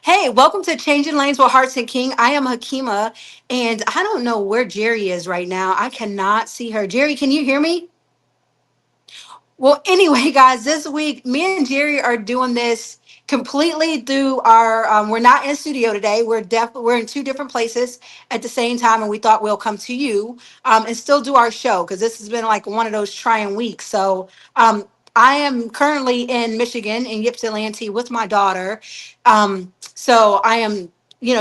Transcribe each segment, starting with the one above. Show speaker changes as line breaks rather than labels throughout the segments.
Hey, welcome to Changing Lanes with Hearts and King. I am Hakima, and I don't know where Jerry is right now. I cannot see her. Jerry, can you hear me? Well, anyway, guys, this week me and Jerry are doing this completely through our. We're not in studio today. We're in two different places at the same time, and we thought we'll come to you and still do our show because this has been like one of those trying weeks. So I am currently in Michigan in Ypsilanti with my daughter. So I am.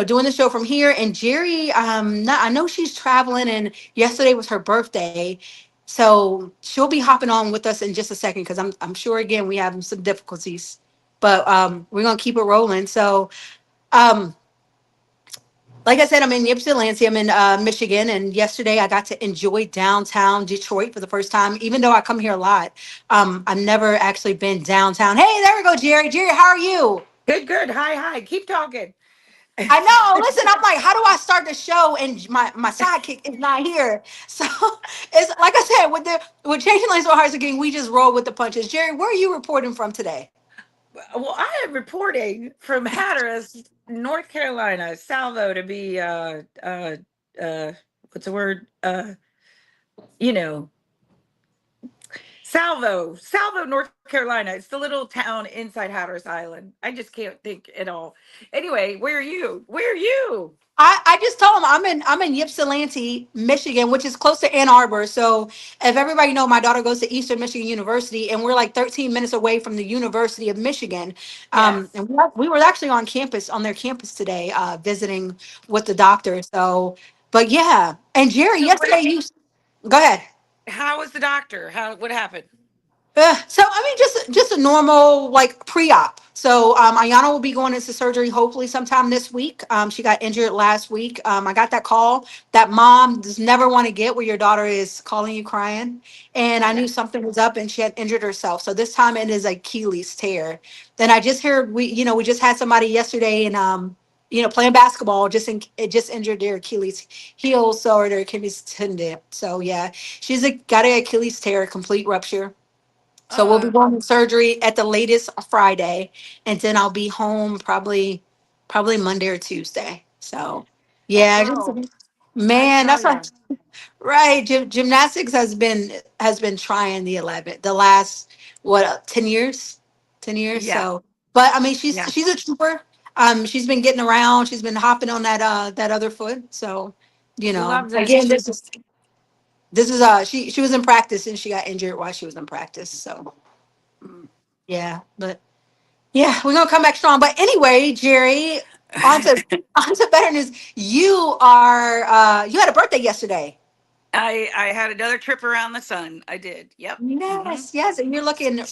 Doing the show from here, and Jerry, I know she's traveling, and yesterday was her birthday, so she'll be hopping on with us in just a second because I'm sure again we have some difficulties, but we're gonna keep it rolling. So um, like I said, I'm in Ypsilanti. I'm in Michigan, and yesterday I got to enjoy downtown Detroit for the first time. Even though I come here a lot, I've never actually been downtown. Hey, there we go, Jerry. Jerry, how are you?
Good, good. Hi, hi. Keep talking.
I know. Listen, I'm like, how do I start the show? And my sidekick is not here. So it's like I said, with changing lanes with hearts again, we just roll with the punches. Jerry, where are you reporting from today?
Well, I am reporting from Hatteras, North Carolina, Salvo to be uh what's the word? You know, Salvo, North Carolina. It's the little town inside Hatteras Island. I just can't think at all. Anyway, where are you? Where are you?
I just told him I'm in Ypsilanti, Michigan, which is close to Ann Arbor. So if everybody know, my daughter goes to Eastern Michigan University, and we're like 13 minutes away from the University of Michigan.
Yes.
And we were actually on their campus today, visiting with the doctor. So, but yeah, and Jerry,
So
yesterday you go ahead.
how was the doctor? How what happened?
So I mean, just a normal like pre-op. So Ayana will be going into surgery hopefully sometime this week. She got injured last week. I got that call that mom does never want to get where your daughter is calling you crying, and I knew
Yeah.
something was up and she had injured herself. So this time it is Achilles tear. Then I just heard we just had somebody yesterday and playing basketball it just injured their Achilles heel, so or their Achilles tendon. So yeah, got an Achilles tear, complete rupture. So we'll be
Uh
going to surgery at the latest Friday, and then I'll be home probably Monday or Tuesday. So
oh
yeah, just
girl, I
man,
tell
that's
you.
what right. Gymnastics has been trying the last what 10 years, 10 years.
Yeah.
So, but I mean, she's
Yeah.
she's a trooper. She's been getting around. She's been hopping on that other foot. So,
She loves it.
again,
She
this is she was in practice and she got injured while she was in practice. So yeah, but yeah, we're gonna come back strong. But anyway, Jerry, on to on to better news. You had a birthday yesterday.
I had another trip around the sun. I did. Yep. Hmm.
Yes, yes, and you're looking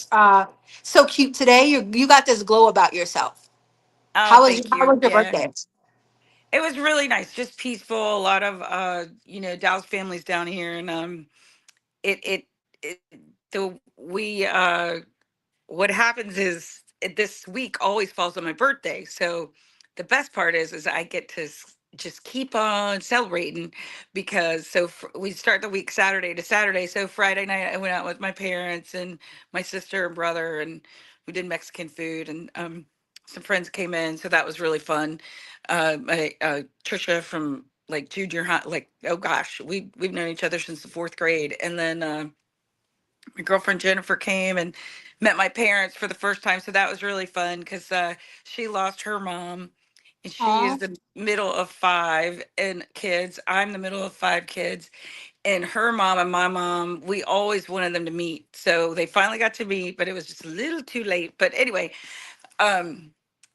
so cute today. You got this glow about yourself.
Oh,
How
thank you.
was your
Yeah.
birthday?
It was really nice, just peaceful. A lot of Dallas families down here, and it the we what happens is this week always falls on my birthday. So the best part is I get to just keep on celebrating because we start the week Saturday to Saturday. So Friday night I went out with my parents and my sister and brother, and we did Mexican food, and some friends came in, so that was really fun. My Trisha from like junior high, like, oh gosh, we've known each other since the fourth grade, and then my girlfriend Jennifer came and met my parents for the first time. So that was really fun because she lost her mom, and she is
Oh,
the middle of five and kids. I'm the middle of five kids. And her mom and my mom, we always wanted them to meet. So they finally got to meet, but it was just a little too late. But anyway, um,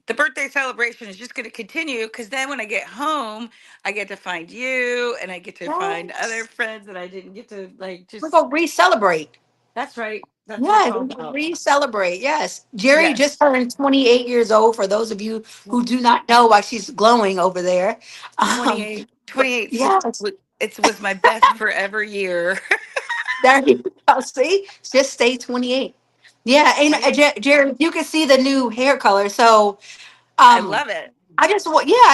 the birthday celebration is just going to continue because then when I get home, I get to find you and I get to find other
yes.
friends that I didn't get to like
We're
just.
gonna re-celebrate.
That's right. That's what it's
Yeah,
all
we can
about.
re-celebrate. Yes. Jerry just
Yes.
turned 28 years old for those of you who do not know why she's glowing over there. Um,
28.
but
28.
yes,
It was my best forever year.
there you go. See, just stay 28. Yeah, and
28.
Jerry, you can see the new hair color. So,
I
um,
love it.
I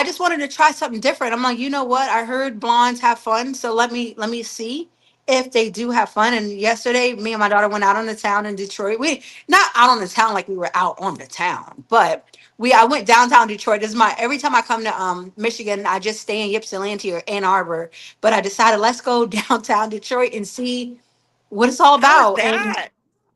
just wanted to try something different. I'm like, you know what? I heard blondes have fun, so let me see. if they do have fun. And yesterday, me and my daughter went out on the town in Detroit. We not out on the town like we were out on the town, but I went downtown Detroit. This is my every time I come to Michigan, I just stay in Ypsilanti or Ann Arbor. But I decided let's go downtown Detroit and see what it's all
How is
about. And
that?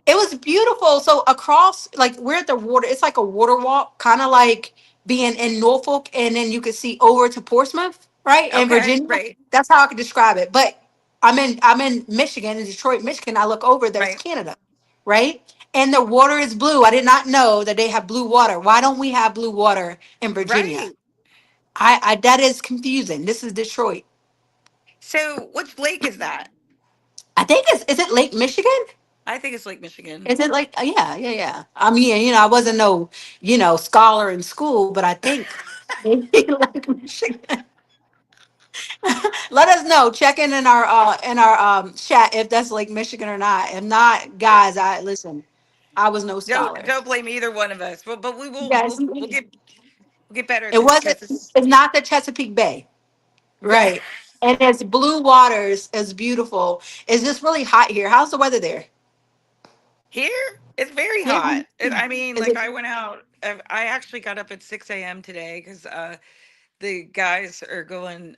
it was beautiful. So across, like we're at the water. It's like a water walk, kind of like being in Norfolk, and then you could see over to Portsmouth, right, in
Okay,
Virginia.
right,
That's how I could describe it. But I'm in Michigan, in Detroit, Michigan. I look over. There's
right,
Canada, right, and the water is blue. I did not know that they have blue water. Why don't we have blue water in Virginia?
right.
I that is confusing. This is Detroit.
So, which lake is that?
I think it's is it Lake Michigan?
I think it's Lake Michigan.
Is it like yeah, yeah, yeah. I mean, I wasn't no, scholar in school, but I think like Michigan. Let us know. Check in our chat if that's like Michigan or not. If not, guys, I listen. I was no scholar.
Don't blame either one of us. But we will
Yes,
we'll get better at
it
this
wasn't.
because it's
It's not the Chesapeake Bay,
yeah.
right? And it's blue waters. It's beautiful. It's just really hot here. How's the weather there?
Here it's very
Yeah.
hot. I mean,
Is
like
it?
I went out. I actually got up at 6 a.m. today because the guys are going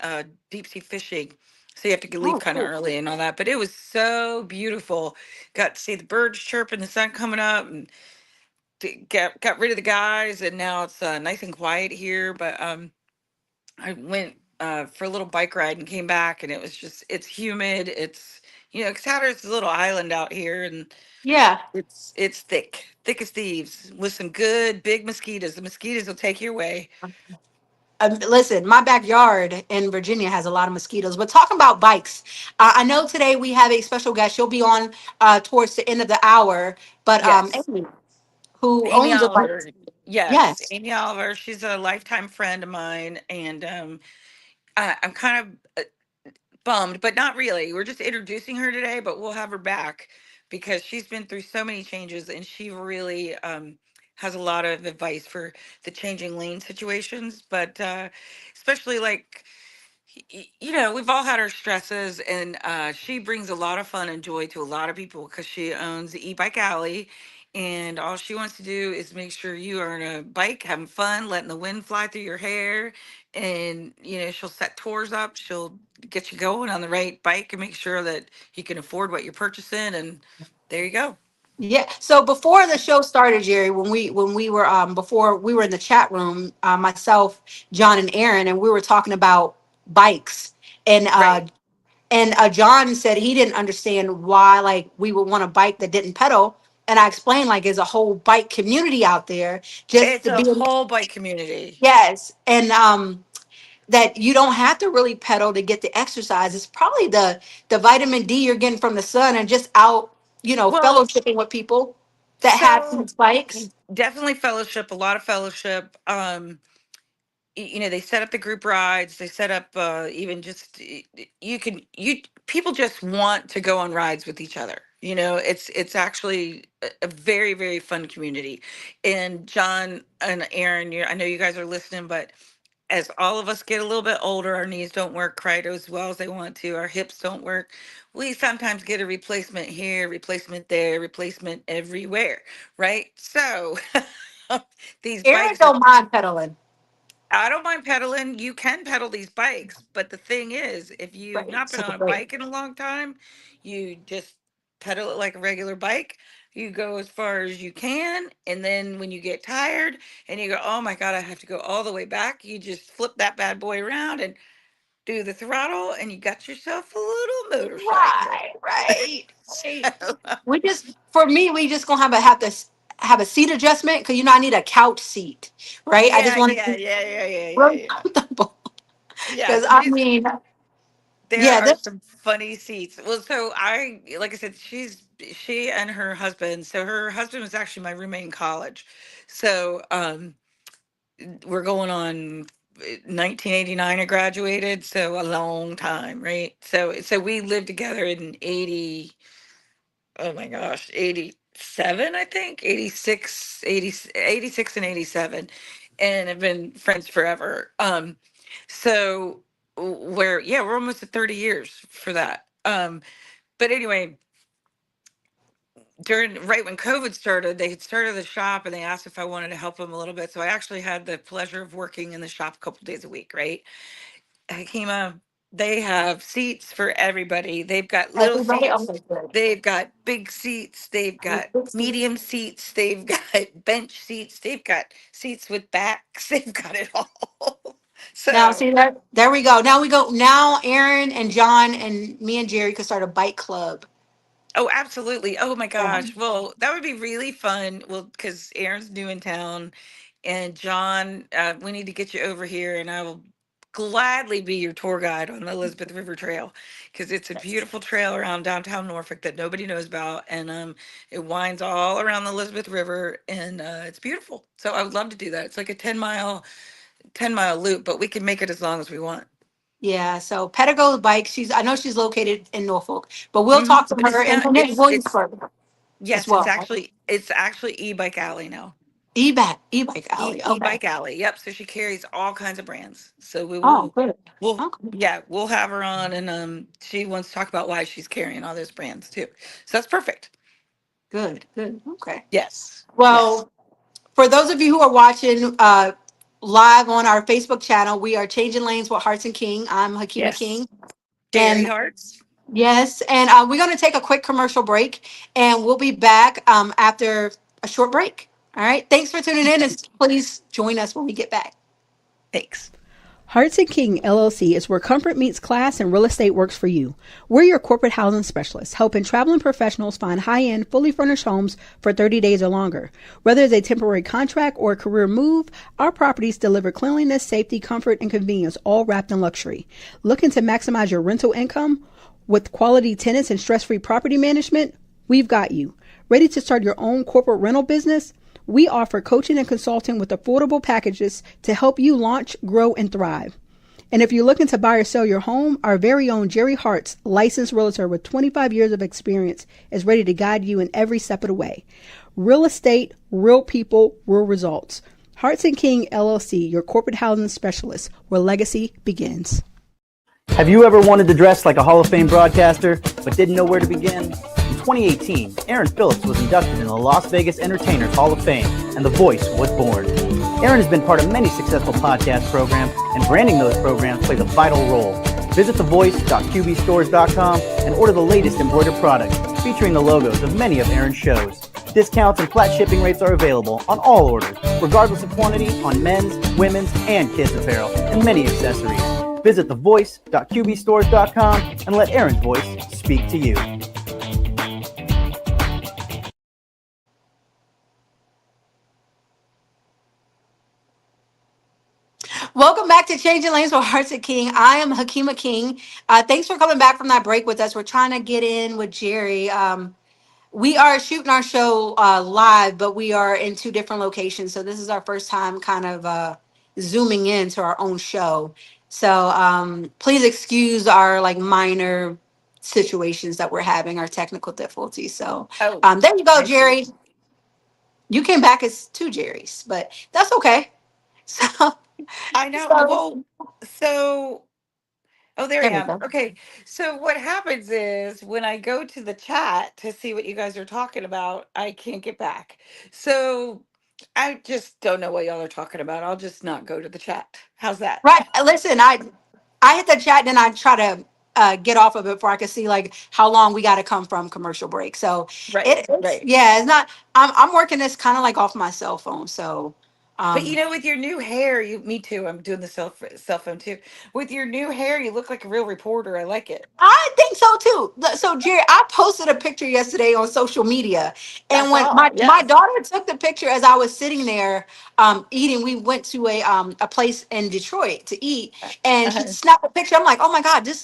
deep sea fishing. So you have to leave
Oh,
kind of
cool.
early and all that. But it was so beautiful. Got to see the birds chirping, the sun coming up, and got rid of the guys. And now it's nice and quiet here. But I went for a little bike ride and came back, and it was just it's humid. It's Exeter's a little island out here, and
Yeah.
it's thick as thieves with some good big mosquitoes. The mosquitoes will take you away.
Listen, my backyard in Virginia has a lot of mosquitoes. But talking about bikes, I know today we have a special guest. She'll be on towards the end of the hour. But
Yes.
Amy, who
Amy
owns a bike,
Oliver. Yes,
yes,
Amy Oliver. She's a lifetime friend of mine, and I'm kind of bummed, but not really. We're just introducing her today, but we'll have her back because she's been through so many changes, and she really has a lot of advice for the changing lane situations. But especially like we've all had our stresses, and she brings a lot of fun and joy to a lot of people because she owns the e-bike alley, and all she wants to do is make sure you are on a bike having fun, letting the wind fly through your hair. And she'll set tours up, she'll get you going on the right bike and make sure that you can afford what you're purchasing, and there you go.
yeah. So before the show started, Jerry, when we were before we were in the chat room, myself, John, and Aaron, and we were talking about bikes, and
Right.
John said he didn't understand why like we would want a bike that didn't pedal, and I explained like there's a whole bike community out there just
It's
to
a
be
whole bike community.
yes, and that you don't have to really pedal to get the exercise. It's probably the vitamin D you're getting from the sun and just out,
Well,
fellowshipping with people that have
so
these bikes.
definitely fellowship, a lot of fellowship. They set up the group rides, they set up even just you can you people just want to go on rides with each other. It's actually a very, very fun community. And John and Aaron, I know you guys are listening, but as all of us get a little bit older, our knees don't work quite as well as they want to, our hips don't work, we sometimes get a replacement here, replacement there, replacement everywhere, right? So these
Aaron
bikes are
don't mind pedaling,
I don't mind pedaling. You can pedal these bikes, but the thing is, if you've
right?
not been
Such a
on a
break.
bike in a long time, you just pedal it like a regular bike. You go as far as you can, and then when you get tired and you go, "Oh my God, I have to go all the way back," you just flip that bad boy around and do the throttle, and you got yourself a little motorcycle.
Right, right, right.
So,
For me, we just gonna have a seat adjustment because I need a couch seat, right? I just
yeah,
want to
yeah,
be
yeah, yeah, yeah, yeah,
really
yeah.
comfortable because
Yes,
I mean,
there
yeah,
are
that's
some funny seats. Well, so like I said, she and her husband. So her husband was actually my roommate in college. So we're going on 1989. I graduated, so a long time, right? So we lived together in 80. Oh my gosh, 87, I think 86, 80, 86 and 87, and have been friends forever. So we're almost at 30 years for that. But anyway, during right when COVID started, they had started the shop and they asked if I wanted to help them a little bit. So I actually had the pleasure of working in the shop a couple days a week, right? Hakima, they have seats for everybody. They've got little
Everybody, oh
seats,
my God.
they've got big seats, they've got medium seats, they've got bench seats, they've got seats with backs, they've got it all.
Now,
So,
see that? There we go. Now we go. Now, Aaron and John and me and Jerry could start a bike club.
oh, absolutely. Oh my
Yeah.
gosh. Well, that would be really fun. Well, because Aaron's new in town, and John, we need to get you over here, and I will gladly be your tour guide on the Elizabeth River Trail because it's a beautiful trail around downtown Norfolk that nobody knows about, and it winds all around the Elizabeth River, and it's beautiful. So I would love to do that. It's like a 10-mile loop, but we can make it as long as we want.
Yeah. So Pedigo Bike. I know she's located in Norfolk, but we'll talk to
But
her.
it's
And
now
then there's Williamsburg as
yes,
well.
it's actually e-bike alley now.
E-bike alley. Okay.
E-bike alley. Yep. So she carries all kinds of brands. So
Oh, good.
we'll
Okay.
yeah, we'll have her on, and she wants to talk about why she's carrying all those brands too. So that's perfect.
Good. Good. Okay.
Yes. Yes.
Well, for those of you who are watching live on our Facebook channel, we are changing lanes with Hearts and King. I'm Hakima
Yes.
King,
Jerri
and
Hartz.
yes, and we're going to take a quick commercial break, and we'll be back after a short break. All right. Thanks for tuning in, and please join us when we get back.
Thanks.
Hearts and King LLC is where comfort meets class and real estate works for you. We're your corporate housing specialists, helping traveling professionals find high-end, fully furnished homes for 30 days or longer. Whether it's a temporary contract or a career move, our properties deliver cleanliness, safety, comfort, and convenience, all wrapped in luxury. Looking to maximize your rental income with quality tenants and stress-free property management? We've got you. Ready to start your own corporate rental business? We offer coaching and consulting with affordable packages to help you launch, grow, and thrive. And if you're looking to buy or sell your home, our very own Jerri Hartz, licensed realtor with 25 years of experience, is ready to guide you in every step of the way. Real estate, real people, real results. Hearts and King LLC, your corporate housing specialist, where legacy begins.
Have you ever wanted to dress like a Hall of Fame broadcaster, but didn't know where to begin? In 2018, Aaron Phillips was inducted in the Las Vegas Entertainers Hall of Fame, and The Voice was born. Aaron has been part of many successful podcast programs, and branding those programs plays a vital role. Visit thevoice.qbstores.com and order the latest embroidered products featuring the logos of many of Aaron's shows. Discounts and flat shipping rates are available on all orders, regardless of quantity, on men's, women's, and kids' apparel, and many accessories. Visit thevoice.qbstores.com and let Aaron's voice speak to you.
Welcome back to Changing Lanes with Hearts and King. I am Hakima King. Thanks for coming back from that break with us. We're trying to get in with Jerry. We are shooting our show live, but we are in two different locations. So this is our first time kind of zooming into our own show. So please excuse our like minor situations that we're having, our technical difficulties. So
Oh,
there you go,
I see.
Jerry. You came back as two Jerrys, but that's okay. So,
I know.
so
Well, so oh, there I
there we
am.
go.
Okay. So what happens is when I go to the chat to see what you guys are talking about, I can't get back. So I just don't know what y'all are talking about. I'll just not go to the chat. How's that?
Right. Listen, I hit the chat, then I try to get off of it before I can see like how long we got to come from commercial break. So
Right,
it's
right.
yeah, it's not. I'm working this kind of like off my cell phone. So
But you
um,
know, with your new hair, me too. I'm doing the cell phone too. With your new hair, you look like a real reporter. I like it.
I think so too. So Jerry, I posted a picture yesterday on social media,
I
and when
saw.
my
Yes.
daughter took the picture as I was sitting there eating, we went to a place in Detroit to eat, and she
Uh-huh.
snapped a picture. I'm like, oh my god, this is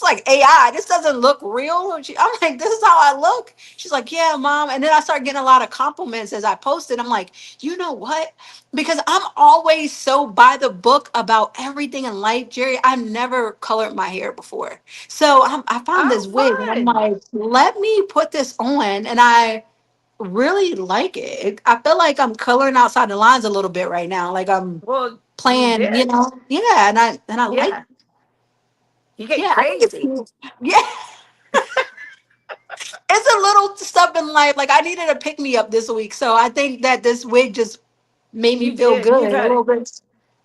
like AI. This doesn't look real. I'm like, this is how I look. She's like, yeah, mom. And then I started getting a lot of compliments as I posted. I'm like, you know what? Because I'm always so by the book about everything in life, Jerry. I've never colored my hair before. So I found
Oh,
this wig and I'm
fun.
like, let me put this on. And I really like it. I feel like I'm coloring outside the lines a little bit right now. Like I'm
Well, you
playing,
did.
yeah. And I like,
Yeah. You get
yeah, I think it's
crazy.
cool. Yeah. It's a little stuff in life. Like I needed a pick me up this week, so I think that this wig just made me
You
feel
did.
good a little bit.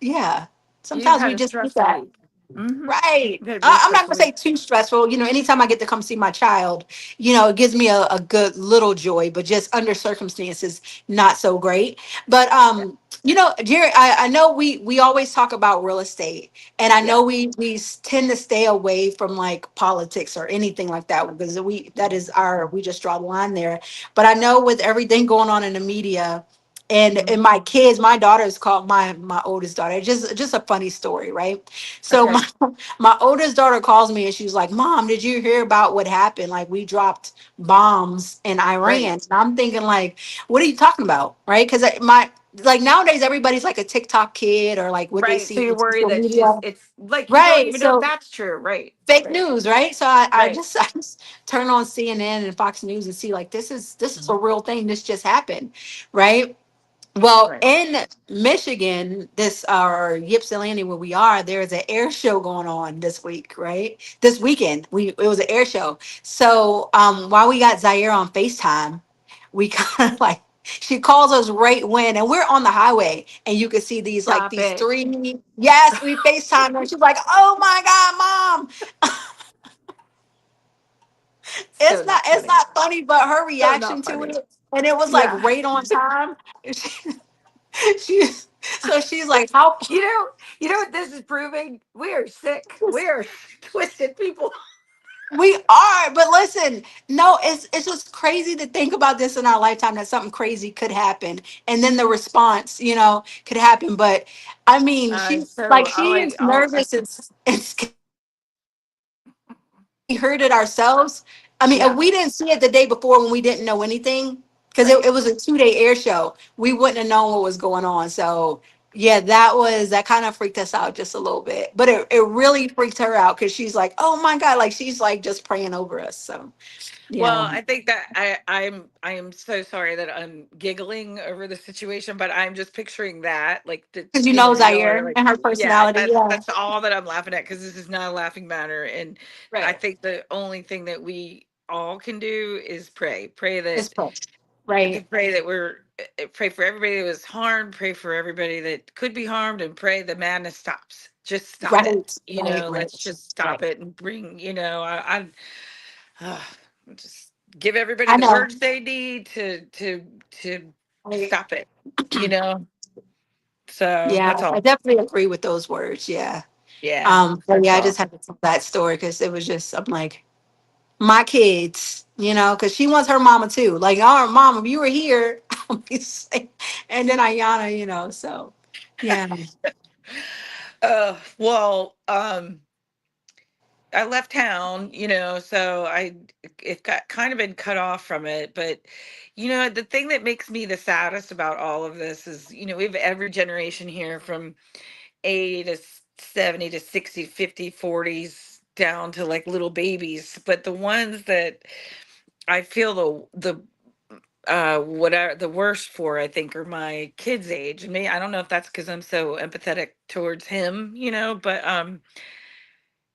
Yeah.
You've
Sometimes
had
we
a
just need
stressful
that.
week. Mm-hmm.
Right.
You've had a very
I'm not
stressful
gonna say
week.
too stressful. Anytime I get to come see my child, it gives me a good little joy, but just under circumstances, not so great. But Jerry, I know we always talk about real estate, and I
Yeah.
know we tend to stay away from like politics or anything like that because we just draw the line there. But I know with everything going on in the media,
Hmm.
and my kids, my daughter's called my oldest daughter. Just a funny story, right? So
Okay.
my oldest daughter calls me and she's like, "Mom, did you hear about what happened? Like we dropped bombs in Iran."
Right.
And I'm thinking like, "What are you talking about?" Right? Because my like nowadays everybody's like a TikTok kid or like what they
Right. So
see
you're
on
worried
social
that she's,
media.
it's like you don't
Right.
even know if
So
that's true. Right.
fake
Right.
news, right? So I
Right.
just I just turn on CNN and Fox News and see like this is a real thing. This just happened, right? Well,
Right.
in Michigan, this or Ypsilanti, where we are, there's an air show going on this week, right? This weekend, it was an air show. So while we got Zaire on FaceTime, we kind of like she calls us right when, and we're on the highway, and you can see
Stop
these
it.
three. Yes, we FaceTime her. She's like, "Oh my God, Mom!"
So not
It's
funny.
not funny, but her
So
reaction
not
to
funny.
it, and it was like
Yeah.
right on time. She, so she's like, "How
You know, you know what this is proving? We are sick. We are twisted people.
we are?" But listen, no, it's just crazy to think about this in our lifetime that something crazy could happen, and then the response, could happen. But I mean,
So
she is nervous and we heard it ourselves. I mean, if
yeah,
we didn't see it the day before when we didn't know anything, because
right.
it was a 2 day air show, we wouldn't have known what was going on. So yeah, that kind of freaked us out just a little bit. But it really freaked her out because she's like, "Oh my God," like she's like just praying over us. So yeah.
Well, I think that I am so sorry that I'm giggling over the situation, but I'm just picturing that, like the
Because
Zaire,
Zaire
like
and her
yeah,
personality, yeah.
that's all that I'm laughing at because this is not a laughing matter, and I
Right.
think the only thing that we all can do is pray
It's
that
push. Right.
we're pray for everybody that was harmed, pray for everybody that could be harmed, and pray the madness stops. Just stop it.
Right. Right.
Let's
Right.
just stop
Right.
it and bring. Uh, just give everybody
I
the
know.
words they need to
Right.
stop it. You know. So
Yeah,
that's
I
all.
definitely agree with those words. Yeah.
Yeah,
But
that's
yeah, I
all.
just had to tell that story because it was just, I'm like, my kids, because she wants her mama too. Like, our mom, if you were here, I'll be safe. And then Ayana, so yeah.
Well, I left town, so it got kind of been cut off from it. But the thing that makes me the saddest about all of this is, we have every generation here from 80 to 70 to 60, 50, 40s down to like little babies. But the ones that I feel whatever the worst for, I think, are my kids' age. And me, I don't know if that's because I'm so empathetic towards him, but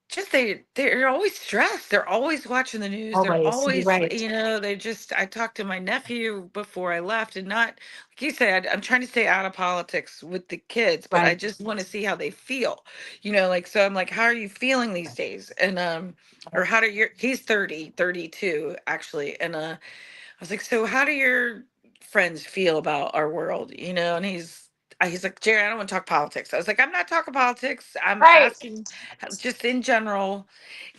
just they're always stressed. They're always watching the news. They're
Always. You're
always,
right.
they just I talked to my nephew before I left, and not like you said, I'm trying to stay out of politics with the kids, but I
Right.
just want to see how they feel. Like, so I'm like, how are you feeling these days? And or how do your he's 30, 32 actually. And I was like, so how do your friends feel about our world? And he's like, Jerry, I don't want to talk politics. I was like, I'm not talking politics. I'm
Right.
asking just in general.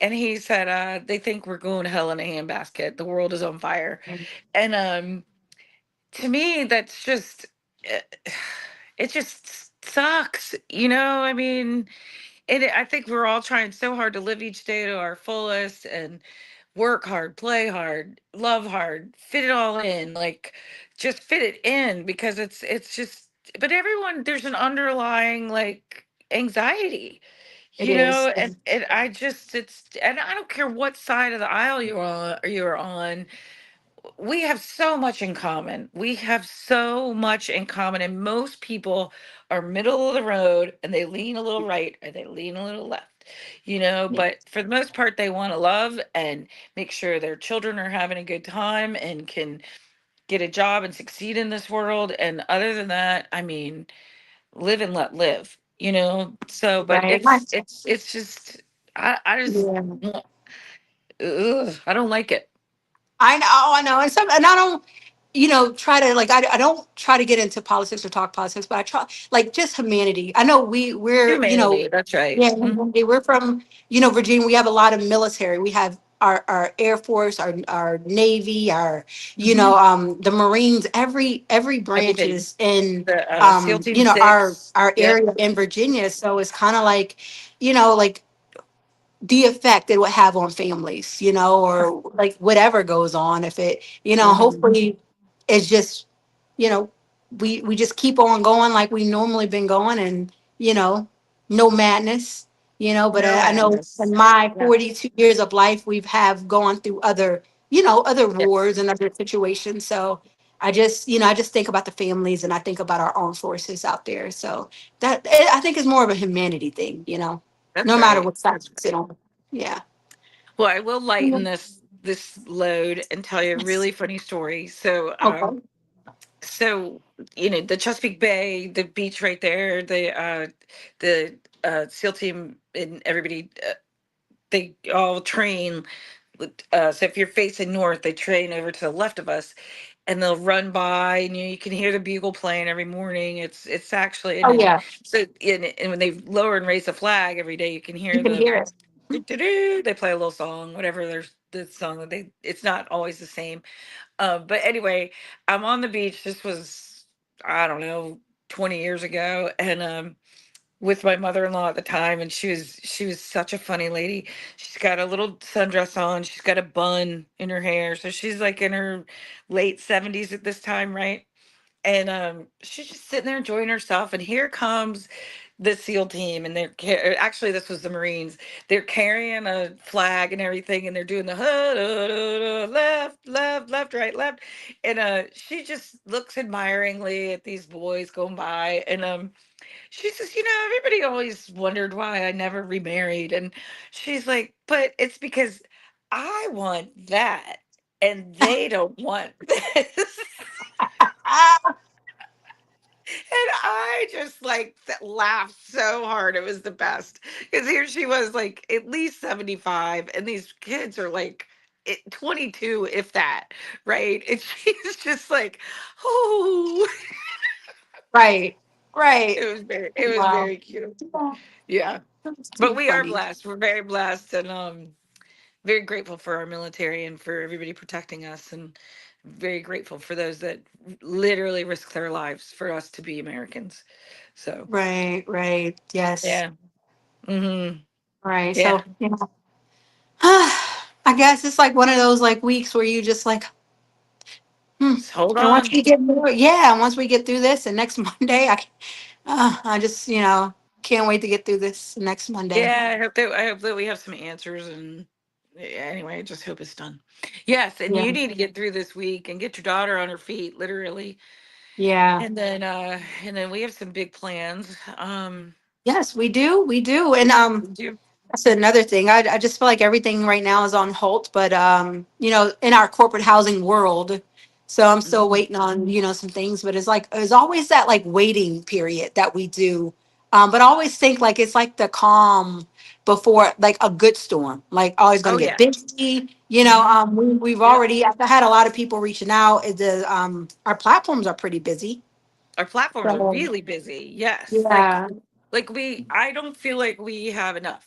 And he said, they think we're going to hell in a handbasket. The world is on fire. And to me, that's just, it, it just sucks. I mean, I think we're all trying so hard to live each day to our fullest and work hard, play hard, love hard, fit it all in, like just fit it in because it's just but everyone there's an underlying like anxiety,
It is.
and I just it's and I don't care what side of the aisle you're on, we have so much in common. We have so much in common, and most people are middle of the road and they lean a little right or they lean a little left.
Yeah.
but for the most part, they want to love and make sure their children are having a good time and can get a job and succeed in this world. And other than that, I mean, live and let live. So, but
Right.
it's just, I just,
Yeah.
I don't like it.
I know, and I don't, try to like, I don't try to get into politics or talk politics, but I try like just humanity. I know we're,
Humanity, that's right.
yeah,
Hmm.
we're from, Virginia. We have a lot of military. We have our Air Force, our Navy, our,
Hmm.
the Marines. Every branch
Everything.
is in,
The SEAL Team
our
6. Yep.
area in Virginia. So it's kind of like, like the effect it would have on families, or like whatever goes on. If it,
Hmm.
hopefully it's just, you know, we just keep on going like we normally been going, and, no madness, but
No
I know in
madness.
my
Yeah.
42 years of life, we've have gone through other, other
Yes.
wars and other situations. So I just think about the families, and I think about our own forces out there. So I think is more of a humanity thing,
That's
no matter
right.
what side
That's
you
right.
sit on. Yeah.
Well, I will lighten
Mhm.
this load and tell you a
Yes.
really funny story. So,
Okay.
so the Chesapeake Bay, the beach right there, the SEAL team and everybody, they all train. So if you're facing north, they train over to the left of us, and they'll run by, and you can hear the bugle playing every morning. It's actually, and
Oh
then
yeah,
so and when they lower and raise the flag every day, you can
you
hear
can
the
hear it.
doo-doo-doo. They play a little song, whatever there's the song that they. It's not always the same. But anyway, I'm on the beach. This was, I don't know, 20 years ago, and with my mother-in-law at the time, and she was such a funny lady. She's got a little sundress on, she's got a bun in her hair, so she's like in her late 70s at this time, right? And she's just sitting there enjoying herself, and here comes the SEAL team, and actually this was the Marines. They're carrying a flag and everything, and they're doing the left, left, left, right, left, and she just looks admiringly at these boys going by, and she says, everybody always wondered why I never remarried. And she's like, but it's because I want that and they don't want this.
Ah,
And I just like laughed so hard. It was the best. Because here she was like at least 75, and these kids are like 22, if that, right? And she's just like, oh,
right, right.
it was very
Wow.
cute.
Yeah,
Yeah.
that's
But
too
we are
funny.
blessed. We're very blessed, and very grateful for our military and for everybody protecting us, and very grateful for those that literally risk their lives for us to be Americans. So,
Right, right. Yes.
yeah. Mhm.
Right.
Yeah.
So, I guess it's like one of those like weeks where you just like, hmm.
Just hold
And once
on.
we get through it, yeah, once we get through this, and next Monday, I just, can't wait to get through this next Monday.
Yeah, I hope that we have some answers, and anyway, I just hope it's done. Yes, and
Yeah.
you need to get through this week and get your daughter on her feet, literally.
Yeah.
And then we have some big plans.
Yes, we do. We do. And
We do.
that's another thing. I just feel like everything right now is on hold, but in our corporate housing world. So I'm still
Mhm.
waiting on, some things, but it's like there's always that like waiting period that we do. But I always think like it's like the calm before like a good storm. Like always gonna
Oh
get
yeah.
busy.
Hmm.
We've
Yep.
already I've had a lot of people reaching out. Our platforms are pretty busy.
Our platforms are
So
really busy. Yes. Like
yeah.
like I don't feel like we have enough,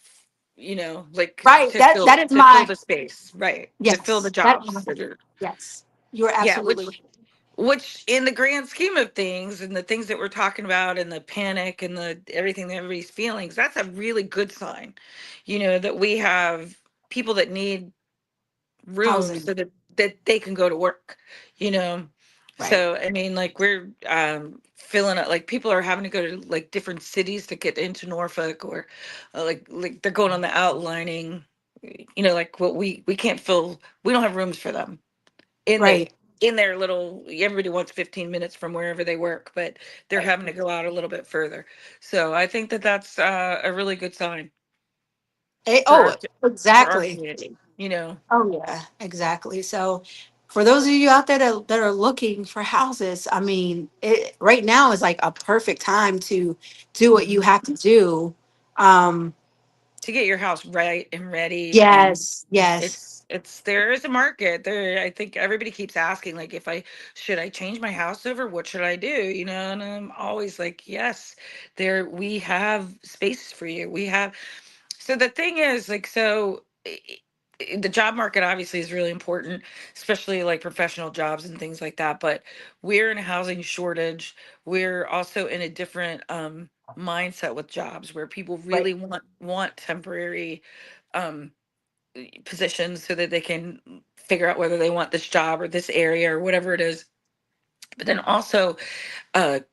like
Right.
to
That
fill
that is
to fill
my
the space, right? To fill the
yes.
jobs that are,
Yes. You're
yeah,
absolutely right.
which in the grand scheme of things, and the things that we're talking about, and the panic and the everything that everybody's feelings, that's a really good sign. That we have people that need rooms
Housing.
so that they can go to work, you know.
Right.
So I mean, like, we're filling up, like people are having to go to like different cities to get into Norfolk, or like they're going on the outlining, like what we can't fill, we don't have rooms for them in the
Right.
in their little, everybody wants 15 minutes from wherever they work, but they're
Right.
having to go out a little bit further. So I think that that's a really good sign. for our
Oh,
for our
exactly.
community, you know.
Oh yeah, exactly. So for those of you out there that are looking for houses, I mean, right now is like a perfect time to do what you
Mhm.
have to do. Um,
To get your house right and ready, and
yes, yes,
it's there is a market there. I think everybody keeps asking, like, if I should I change my house over, what should I do, you know, and I'm always like, yes, there we have space for you. We have, so the thing is, like, the job market obviously is really important, especially like professional jobs and things like that. But we're in a housing shortage. We're also in a different mindset with jobs where people
right.
really want temporary um, positions so that they can figure out whether they want this job or this area or whatever it is. But then also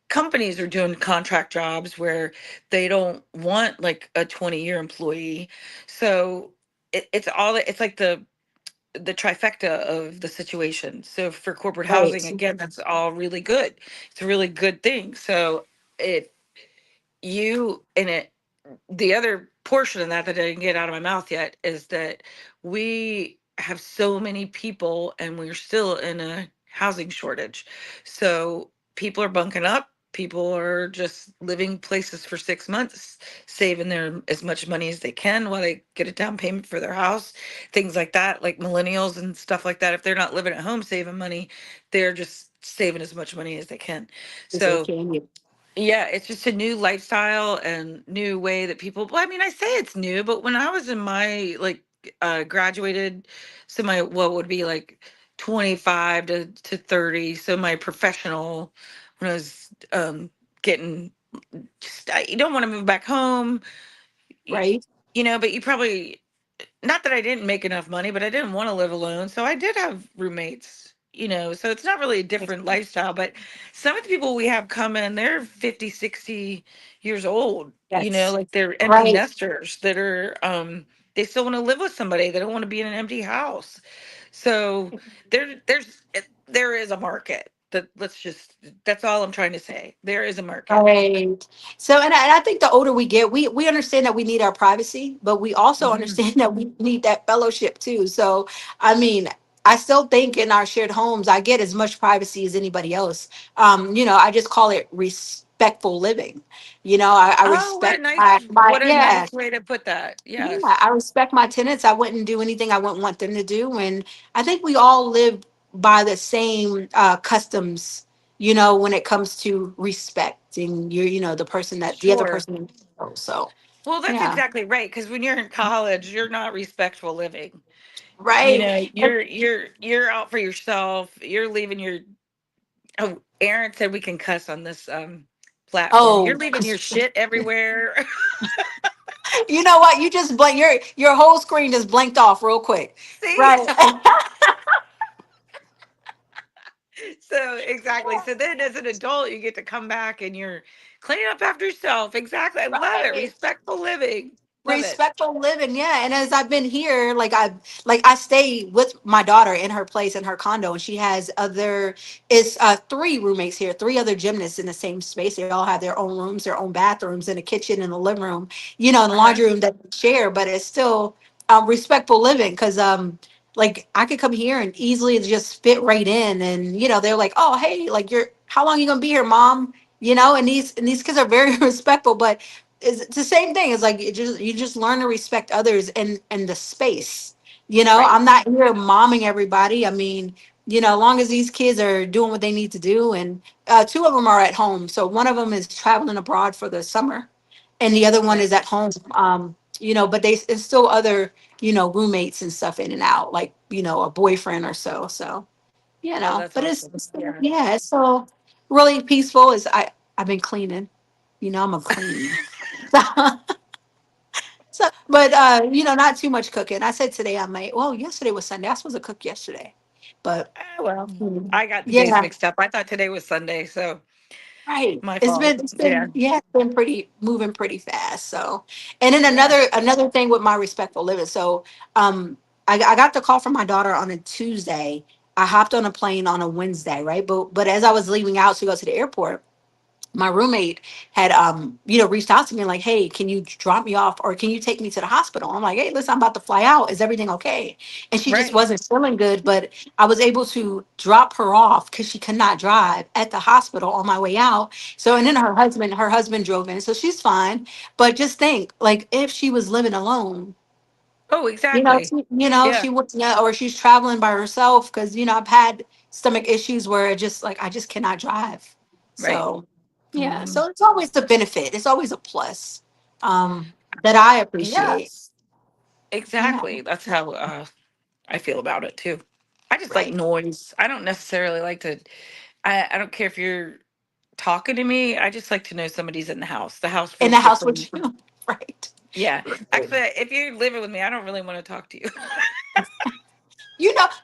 companies are doing contract jobs where they don't want like a 20-year employee. So it's like the trifecta of the situation. So for corporate housing,
Right.
again, that's all really good. It's a really good thing. So if you in it, the other portion of that that I didn't get out of my mouth yet is that we have so many people and we're still in a housing shortage. So people are bunking up. People are just living places for 6 months, saving their as much money as they can while they get a down payment for their house, things like that, like millennials and stuff like that. If they're not living at home saving money, they're just saving as much money as they can.
Yes, they
So
can.
yeah, it's just a new lifestyle and new way that people, well, I mean, I say it's new, but when I was in my like graduated, so my what would be like 25 to 30, so my professional when I was getting just you don't want to move back home, you,
Right.
you know, but you probably, not that I didn't make enough money, but I didn't want to live alone. So I did have roommates, you know, so it's not really a different lifestyle. But some of the people we have come in, they're 50, 60 years old, you know,
Yes.
like they're empty
Right.
nesters that are, they still want to live with somebody. They don't want to be in an empty house. So there is a market that that's all I'm trying to say. There is a market.
Right. So, and I think the older we get, we understand that we need our privacy, but we also
Mhm.
understand that we need that fellowship too. So, I mean, I still think in our shared homes, I get as much privacy as anybody else. I just call it respectful living. I
Oh,
respect my
what a
yeah.
nice way to put that.
Yeah,
Yes.
I respect my tenants. I wouldn't do anything I wouldn't want them to do. And I think we all live by the same customs, when it comes to respecting the person that the other
Sure.
person. So,
Well, that's
yeah.
exactly right. Because when you're in college, you're not respectful living. You
Right.
know,
And-
you're out for yourself. You're leaving your. Oh, Aaron said we can cuss on this platform. You're
oh,
leaving your shit everywhere.
you know what? You just blank your whole screen just blanked off real quick.
See,
Right.
so exactly. So then, as an adult, you get to come back and you're cleaning up after yourself. Exactly. I love it.
Right.
Respectful living. Love it.
Respectful living, yeah. And as I've been here, I stay with my daughter in her place in her condo, and she has other is three roommates here, three other gymnasts in the same space. They all have their own rooms, their own bathrooms, and a kitchen and a living room, and the
Uh huh.
laundry room that they share. But it's still respectful living because like I could come here and easily just fit right in, and they're like, oh hey, like you're how long you gonna be here, mom? And these kids are very respectful, but it's the same thing. It's like you just learn to respect others and the space.
Right.
I'm not here momming everybody. I mean, as long as these kids are doing what they need to do, and two of them are at home. So one of them is traveling abroad for the summer, and the other one
Right.
is at home. But it's still other roommates and stuff in and out, like a boyfriend or so. So
Oh, that's
but it's,
awesome.
it's
Yeah.
yeah, it's so really peaceful. Is I've been cleaning. I'm a clean. So, but not too much cooking. I said today I might. Well, yesterday was Sunday. I was supposed to cook yesterday, but
Well,
mm,
I got the days
yeah,
mixed up. I thought today was Sunday, so
right.
my
It's
fault.
been it's
Yeah.
been yeah, it's been pretty moving pretty fast. So, and then
Yeah.
another thing with my respectful living. So, I got the call from my daughter on a Tuesday. I hopped on a plane on a Wednesday, right? But as I was leaving out to go to the airport, my roommate had reached out to me like, hey, can you drop me off or can you take me to the hospital? I'm like, hey, listen, I'm about to fly out, is everything okay? And she just
Right.
wasn't feeling good, but I was able to drop her off because she could not drive at the hospital on my way out. So and then her husband drove in, so she's fine. But just think, like, if she was living alone,
Oh, exactly. Yeah.
she would, yeah, or she's traveling by herself, because I've had stomach issues where it just like I just cannot drive.
Right.
So yeah,
Hmm.
so it's always a benefit. It's always a plus that I appreciate.
Yes.
Yeah,
Exactly. That's how I feel about it too. I just like
right.
noise. I don't necessarily like to. I don't care if you're talking to me. I just like to know somebody's in the house. The house
In the
feels
house
different.
with you, right?
Yeah.
Right.
Actually, if you're living with me, I don't really want to talk to you.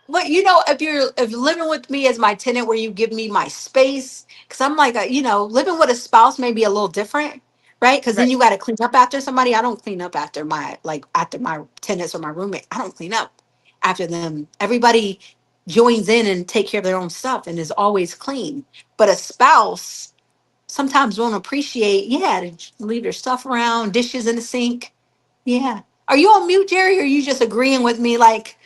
But if you're living with me as my tenant, where you give me my space, because I'm like, living with a spouse may be a little different, right? Because then
Right.
you got to clean up after somebody. I don't clean up after my tenants or my roommate. I don't clean up after them. Everybody joins in and take care of their own stuff and is always clean. But a spouse sometimes won't appreciate, yeah, to leave their stuff around, dishes in the sink. Yeah. Are you on mute, Jerry, or are you just agreeing with me like?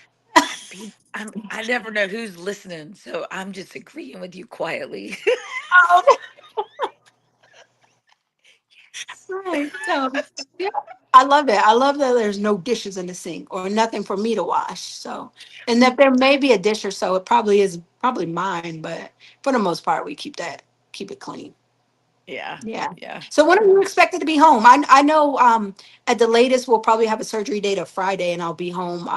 I never know who's listening, so I'm just agreeing with you quietly.
Right. So, yeah, I love it. I love that there's no dishes in the sink or nothing for me to wash. So, and that there may be a dish or so, it probably mine, but for the most part, we keep it clean.
Yeah.
Yeah.
Yeah.
So when are you expected to be home? I know at the latest we'll probably have a surgery date of Friday, and I'll be home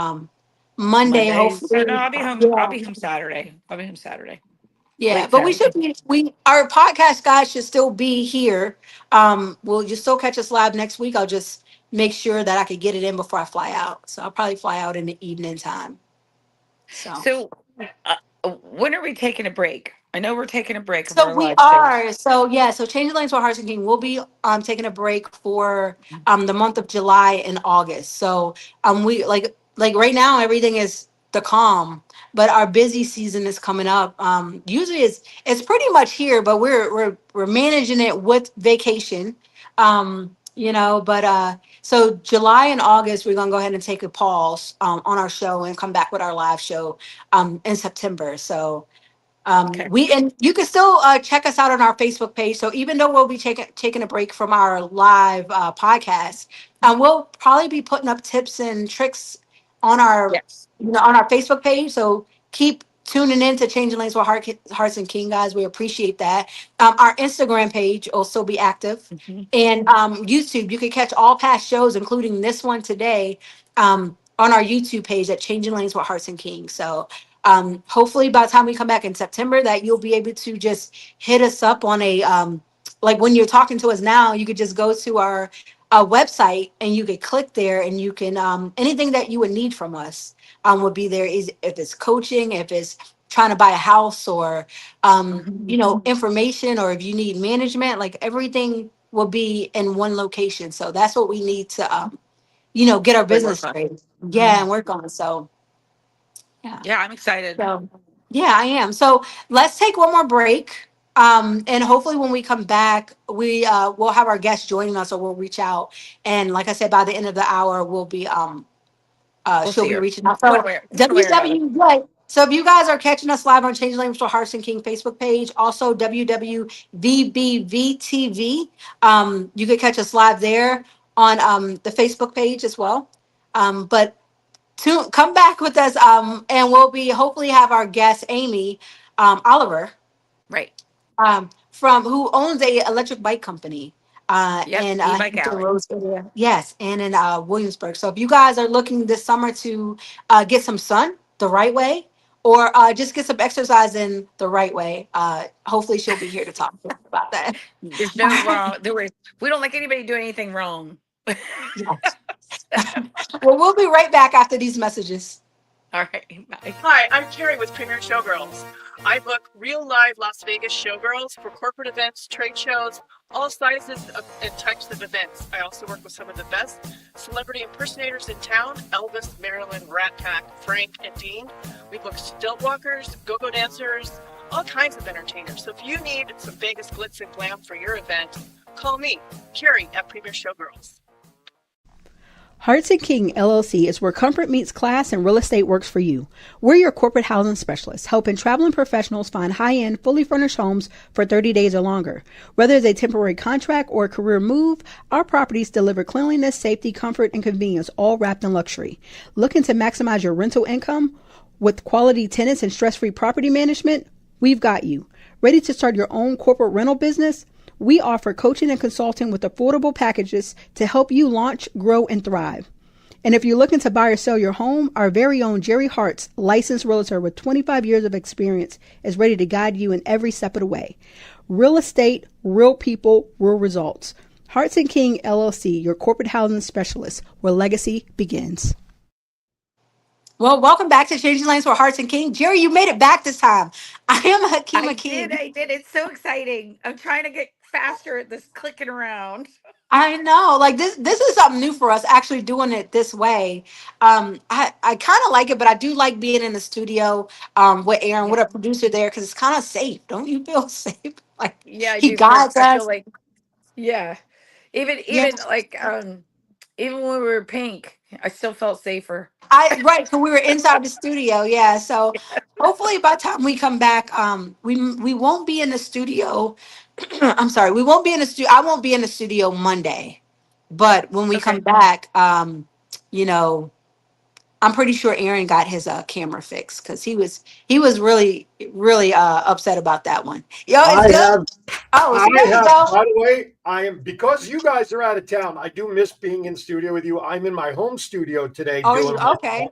Monday,
Monday. So no,
hopefully.
I'll be home. I'll
Yeah.
be home Saturday. I'll be home Saturday.
Yeah,
Late
but we should
Saturday.
be we our podcast guys should still be here. We'll just still catch us live next week. I'll just make sure that I could get it in before I fly out. So I'll probably fly out in the evening time. So
So uh, when are we taking a break? I know we're taking a break of
So
our
we
live shows.
are. So yeah, so Changing Lanes with Hearts and King will be taking a break for the month of July and August. So we like right now everything is the calm, but our busy season is coming up. Usually it's pretty much here, but we're managing it with vacation. But so July and August we're gonna go ahead and take a pause on our show and come back with our live show in September. So
Okay.
we and you can still check us out on our Facebook page. So even though we'll be taking a break from our live podcast, we'll probably be putting up tips and tricks on our
Yes.
on our Facebook page. So keep tuning in to Changing Lanes with Hearts and King, guys. We appreciate that. Our Instagram page will still be active,
Hmm.
and YouTube. You can catch all past shows, including this one today, on our YouTube page at Changing Lanes with Hearts and King. So hopefully by the time we come back in September that you'll be able to just hit us up on a like when you're talking to us now, you could just go to our website and you could click there and you can anything that you would need from us would be there, is if it's coaching, if it's trying to buy a house, or
Hmm.
information, or if you need management, like everything will be in one location. So that's what we need to get our
Good work
business
on.
straight.
Hmm.
Yeah, and work on it. So yeah.
Yeah, I'm excited.
So, yeah, I am. So let's take one more break. And hopefully when we come back, we'll have our guest joining us, or we'll reach out. And like I said, by the end of the hour, we'll be
We'll
she'll
see
be
her
reaching out.
one
So
way, one way or another.
WW what? So if you guys are catching us live on Change Lanes for Hearts and King Facebook page, also WWDBTV, you could catch us live there on the Facebook page as well. But to come back with us and we'll be hopefully have our guest Amy Oliver
Right.
from who owns a electric bike company
Yep.
in
E-bike
Hampton
alley.
Roads area. Yes, and in Williamsburg. So if you guys are looking this summer to get some sun the right way, or just get some exercise in the right way, hopefully she'll be here to talk to us about that.
There's no wrong. We don't like anybody doing anything wrong.
Yes. Well, we'll be right back after these messages.
All right. Bye.
Hi, I'm Carrie with Premier Showgirls. I book real live Las Vegas showgirls for corporate events, trade shows, all sizes and types of events. I also work with some of the best celebrity impersonators in town: Elvis, Marilyn, Rat Pack, Frank, and Dean. We book stilt walkers, go-go dancers, all kinds of entertainers. So if you need some Vegas glitz and glam for your event, call me, Carrie at Premier Showgirls.
Hartz King LLC is where comfort meets class and real estate works for you. We're your corporate housing specialists, helping traveling professionals find high-end, fully furnished homes for 30 days or longer. Whether it's a temporary contract or a career move, our properties deliver cleanliness, safety, comfort, and convenience, all wrapped in luxury. Looking to maximize your rental income with quality tenants and stress-free property management? We've got you. Ready to start your own corporate rental business? We offer coaching and consulting with affordable packages to help you launch, grow, and thrive. And if you're looking to buy or sell your home, our very own Jerri Hartz, licensed realtor with 25 years of experience, is ready to guide you in every step of the way. Real estate, real people, real results. Hartz King LLC, your corporate housing specialist, where legacy begins.
Well, welcome back to Changing Lanes with Hartz and King. Jerri, you made it back this time. I am
I
Hakima
did.
King.
I did. It's so exciting. I'm trying to get faster at this clicking around.
I know, like this is something new for us, actually doing it this way. I kind of like it, but I do like being in the studio with Aaron,
Yeah.
with a producer there, because it's kind of safe. Don't you feel safe? Like
Yeah, I
he
do feel
guides
I feel
us.
like yeah. Even
Yeah,
even like even when we were pink, I still felt safer.
I right. So we were inside the studio. Yeah. So hopefully by the time we come back, we won't be in the studio. I'm sorry, we won't be in the studio. I won't be in the studio Monday, but when we come
Okay.
back, you know. I'm pretty sure Aaron got his camera fixed because he was really upset about that one. Yo, it's
I
good.
have,
Oh,
I
so there you
have,
go.
by the way, I am, because you guys are out of town, I do miss being in studio with you. I'm in my home studio today
Oh, you
doing my,
okay?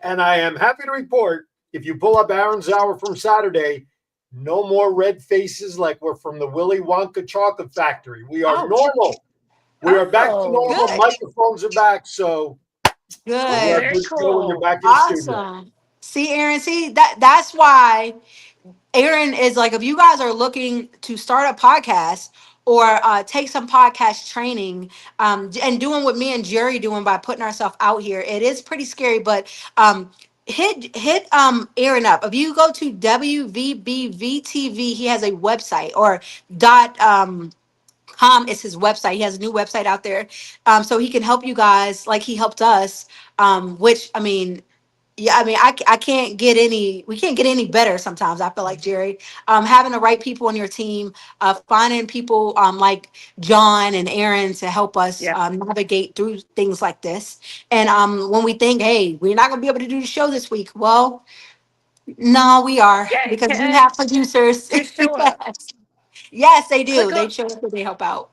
and I am happy to report if you pull up Aaron's Hour from Saturday, no more red faces like we're from the Willy Wonka chocolate factory. We are
Oh,
normal. We are back to
Oh,
normal.
good,
Microphones are back. So we
cool.
are
good,
Very
good to go when you're
cool.
back in studio.
awesome. See, Aaron, see that's why Aaron is like, if you guys are looking to start a podcast or take some podcast training, and doing what me and Jerry doing by putting ourselves out here, it is pretty scary. But hit Aaron up. If you go to WVBVTV, he has a website, or dot com is his website. He has a new website out there, so he can help you guys like he helped us. Which I mean, yeah, I mean, I can't get any, we can't get any better sometimes. I feel like, Jerry, having the right people on your team, finding people like John and Aaron to help us
Yeah.
navigate through things like this. And when we think, hey, we're not going to be able to do the show this week, well, no, we are,
Yeah, you
because we
can.
have producers.
Just show up.
Yes. Yes, they do.
Click
They
on
show up and they help out.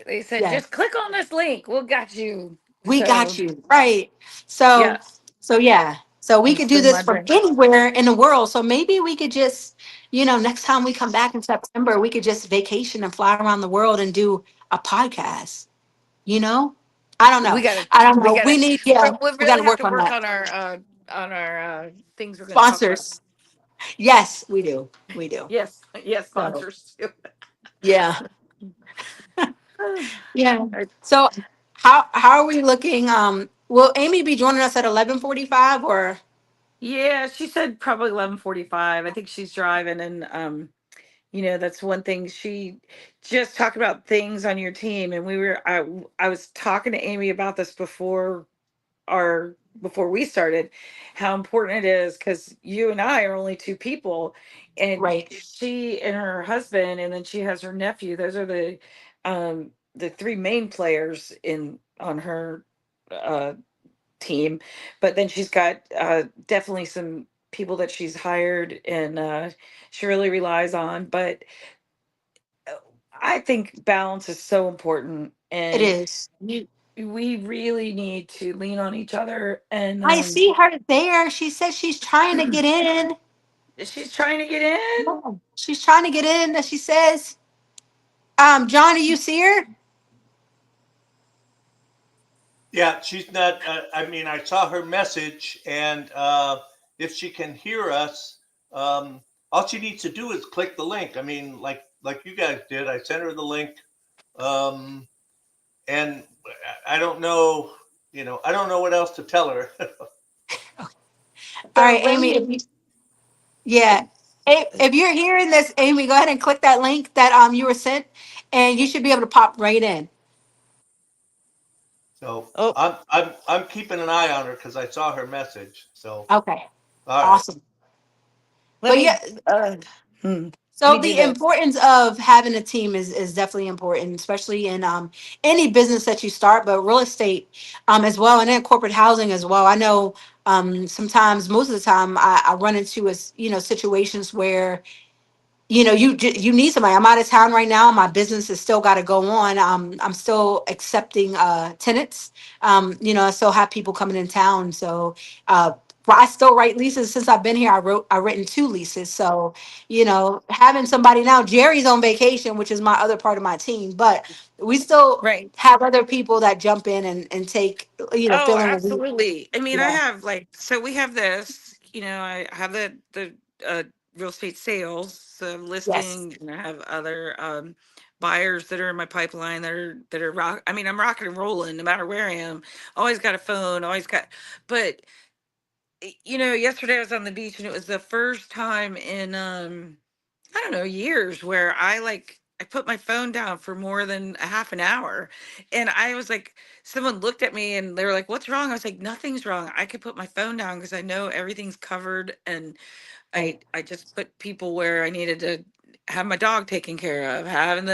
they said
Yes.
just click on this link. We'll got you.
We got
So
you. Right. So,
yes.
so yeah. So we
I'm
could do
spend
this
my
from
brain.
anywhere in the world. So maybe we could just, next time we come back in September, we could just vacation and fly around the world and do a podcast. You know? I don't know.
We gotta
I don't
we
know.
gotta
Yeah,
we
we got
really
to
have
work
to
on
work
that.
on our things we're gonna talk about.
Sponsors. Yes, we do. We do.
Yes, yes,
So,
sponsors too.
yeah. Yeah.
I-
So how are we looking? Will Amy be joining us at 11:45 or
yeah, she said probably 11:45. I think she's driving and that's one thing she just talked about things on your team and I was talking to Amy about this our before we started, how important it is because you and I are only two people, and
right?
she and her husband, and then she has her nephew. Those are the three main players in on her uh team, but then she's got definitely some people that she's hired and she really relies on. But uh, I think balance is so important,
It
and
is.
we really need to lean on each other and
I see her there. She says she's trying to get in.
she's trying to get in.
Yeah. She's trying to get in. She says, John, do you see her?
Yeah, she's not. I mean, I saw her message, and if she can hear us, all she needs to do is click the link. I mean, like you guys did. I sent her the link, um, and I don't know. I don't know what else to tell her.
All
So
right,
let
Amy.
me
Yeah. If you're hearing this, Amy, go ahead and click that link that you were sent, and you should be able to pop right in.
So
Oh,
I'm keeping an eye on her because I saw her message. So
Okay,
all right.
awesome.
let
But yeah,
me uh hmm, let
so
me do
the
this.
importance of having a team is definitely important, especially in any business that you start, but real estate as well, and then corporate housing as well. I know sometimes, most of the time, I run into situations where you need somebody. I'm out of town right now. My business has still got to go on. I'm still accepting tenants. I still have people coming in town. So I still write leases. Since I've been here, I written 2 leases. So having somebody now. Jerry's on vacation, which is my other part of my team, but we still
Right.
have other people that jump in and take
Oh,
fill in what we.
absolutely. I mean, I
Yeah.
have like, so we have this, I have the uh real estate sales, so
Yes.
listing, and I have other buyers that are in my pipeline that are rock. I mean, I'm rocking and rolling no matter where I am. Always got a phone, always got, but yesterday I was on the beach and it was the first time in I don't know, years where I put my phone down for more than a half an hour. And I was like, someone looked at me and they were like, "What's wrong?" I was like, "Nothing's wrong. I could put my phone down because I know everything's covered." And
Right.
I just put people where I needed to have my dog taken care of, having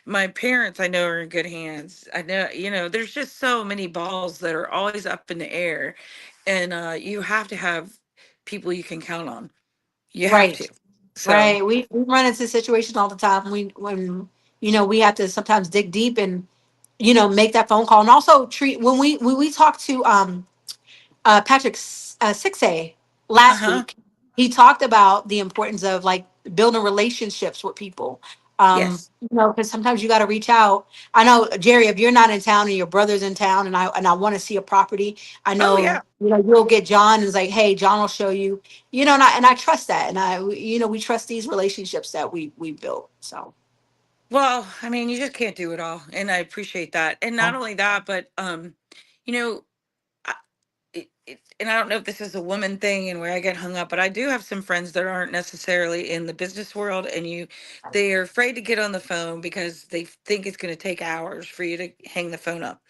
my parents I know are in good hands. I know, there's just so many balls that are always up in the air. And you have to have people you can count on. You have
Right.
to. So,
Right. We run into situations all the time. When we have to sometimes dig deep and make that phone call, and also treat when we talk to Patrick Sixay last
uh-huh.
week. He talked about the importance of like building relationships with people.
Yes.
Because sometimes you got to reach out. I know, Jerry, if you're not in town and your brother's in town, and I want to see a property, I
Oh
know
yeah.
you'll get John, and it's like, hey, John will show you. And I trust that, and we trust these relationships that we built. So
Well, I mean, you just can't do it all, and I appreciate that. And not only that, but you know, I, and I don't know if this is a woman thing and where I get hung up, but I do have some friends that aren't necessarily in the business world, and they are afraid to get on the phone because they think it's going to take hours for you to hang the phone up.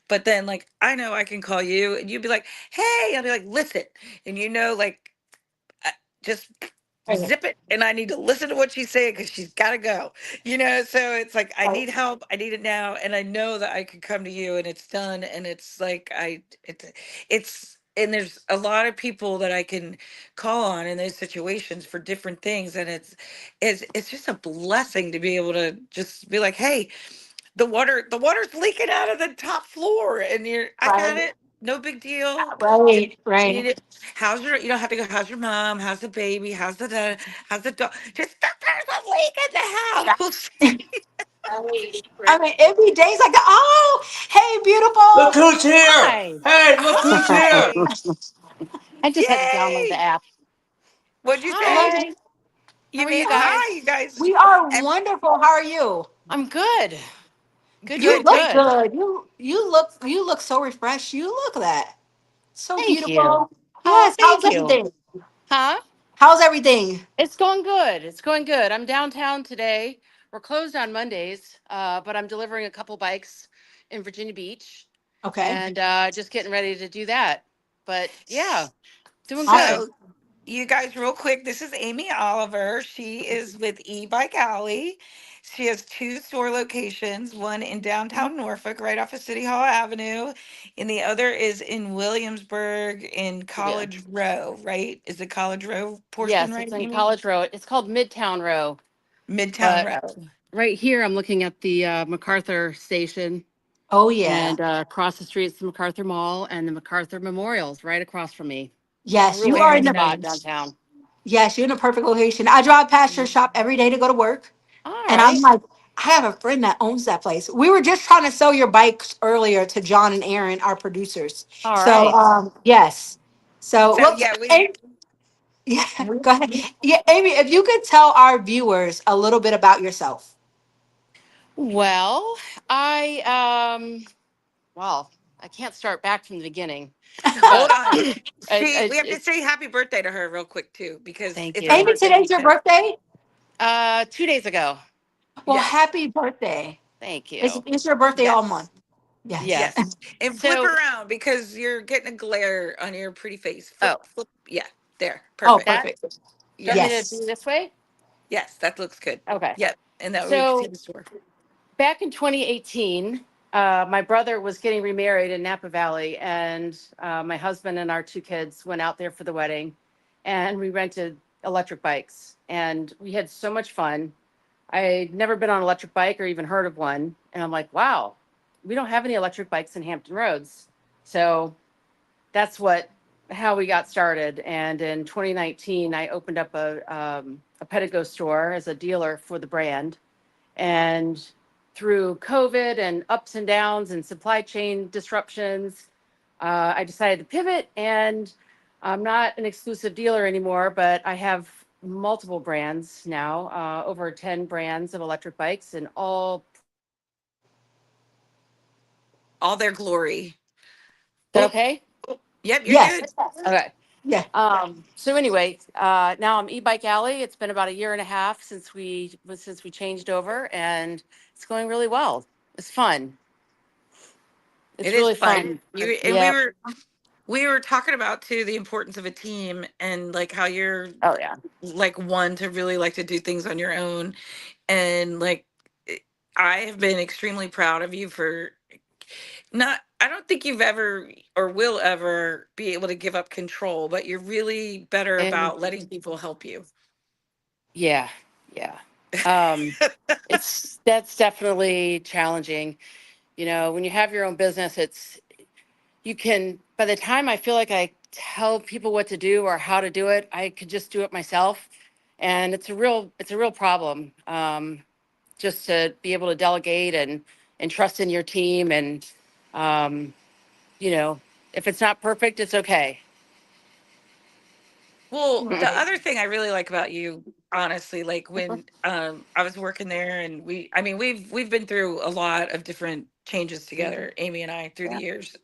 But then, like, I know I can call you, and you'd be like, "Hey," I'll be like, "Listen," and like I- just
right,
zip it, and I need to listen to what she's saying because she's got to go, so it's like I
right,
need help, I need it now, and I know that I could come to you and it's done, and it's like it's and there's a lot of people that I can call on in those situations for different things, and it's just a blessing to be able to just be like, "Hey, the water's leaking out of the top floor," and I got
right,
it, no big deal.
right,
You need
right,
it. You don't have to go, "How's your mom? How's the baby? How's the dog?" Just, there's a leak in the house.
I mean, every day's like, oh, hey,
Look
beautiful.
who's here!
Hi.
Hey, look who's here!
Hi.
I just had to download the
Yay.
app.
What'd you say?
Hi. How
You
are
mean
you
hi,
guys?
you guys.
We are
Ev-
wonderful. How are you?
I'm good. Good,
You
good,
Good.
look
good.
good. You look so refreshed. You look that. So
Thank you.
beautiful.
Oh,
Yes. How's
thank you.
everything?
Huh?
How's everything?
It's going good. It's going good. I'm downtown today. We're closed on Mondays, but I'm delivering a couple bikes in Virginia Beach
Okay.
and just getting ready to do that. But yeah, doing good.
Awesome.
So, you guys, real quick, this is Amy Oliver. She is with E-Bike Alley. She has 2 store locations, one in downtown Norfolk, right off of City Hall Avenue, and the other is in Williamsburg in
Yeah.
College Row, right? Is the College Row portion
Yes,
right,
it's in
Amy?
College Row. It's called Midtown Row.
Midtown
But
Row.
right here, I'm looking at the MacArthur station.
Oh yeah.
And across the street is the MacArthur Mall and the MacArthur Memorial's right across from me.
Yes, you
Really
are
Very
in
nice
the.
spot
nice.
downtown.
Yes, you're in a perfect location. I drive past your
Mhm.
shop every day to go to work,
All
and I'm
right.
like, I have a friend that owns that place. We were just trying to sell your bikes earlier to John and Aaron, our producers.
All
So,
right.
yes. So,
So
well,
yeah,
Amy, yeah, go ahead. Yeah, Amy, if you could tell our viewers a little bit about yourself.
Well, I well, I can't start back from the beginning.
Hold
But
on. We have to
it's
say happy birthday to her real quick too, because
thank
it's her
you.
Amy,
birthday
today's your
weekend.
birthday.
2 days ago.
Well,
Yes.
happy birthday.
Thank
It's,
you.
it's your birthday all month.
Yes.
Yes.
Yes.
Yes.
And flip
So,
around because you're getting a glare on your pretty face.
oh,
Flip. Yeah. There.
Oh,
Perfect.
that,
perfect.
do you want me to
Yes.
do
Yes.
this way?
Yes. That looks good.
Okay.
Yep. And that way we can see
So
the store.
back in 2018, my brother was getting remarried in Napa Valley, and my husband and our 2 kids went out there for the wedding, and we rented electric bikes, and we had so much fun. I'd never been on an electric bike or even heard of one, and I'm like, wow, we don't have any electric bikes in Hampton Roads. So that's what how we got started. And in 2019, I opened up a Pedigo store as a dealer for the brand. And through COVID and ups and downs and supply chain disruptions, I decided to pivot. And I'm not an exclusive dealer anymore, but I have multiple brands now, over 10 brands of electric bikes, and all.
All their glory.
Is that
Oh,
okay?
yep. You're
Yes.
good.
Okay.
Yeah.
So anyway, now I'm e-bike alley. It's been about a year and a half since we changed over, and it's going really well. It's fun.
It
It's
is
really
fun.
fun.
And
Yeah.
we were talking about too the importance of a team, and like how you're
Oh yeah.
like one to really like to do things on your own. And like eh, I have been extremely proud of you for not, I don't think you've ever or will ever be able to give up control, but you're really better
And
about letting people help you.
yeah, yeah. Um, it's that's definitely challenging. You know, when you have your own business, it's you can. By the time I feel like I tell people what to do or how to do it, I could just do it myself, and it's a real problem. Just to be able to delegate and trust in your team, and um, you know, if it's not perfect, it's okay.
Well, the
Right.
other thing I really like about you, honestly, like when I was working there, and we've been through a lot of different changes together, Amy and I, through the
Yeah.
years.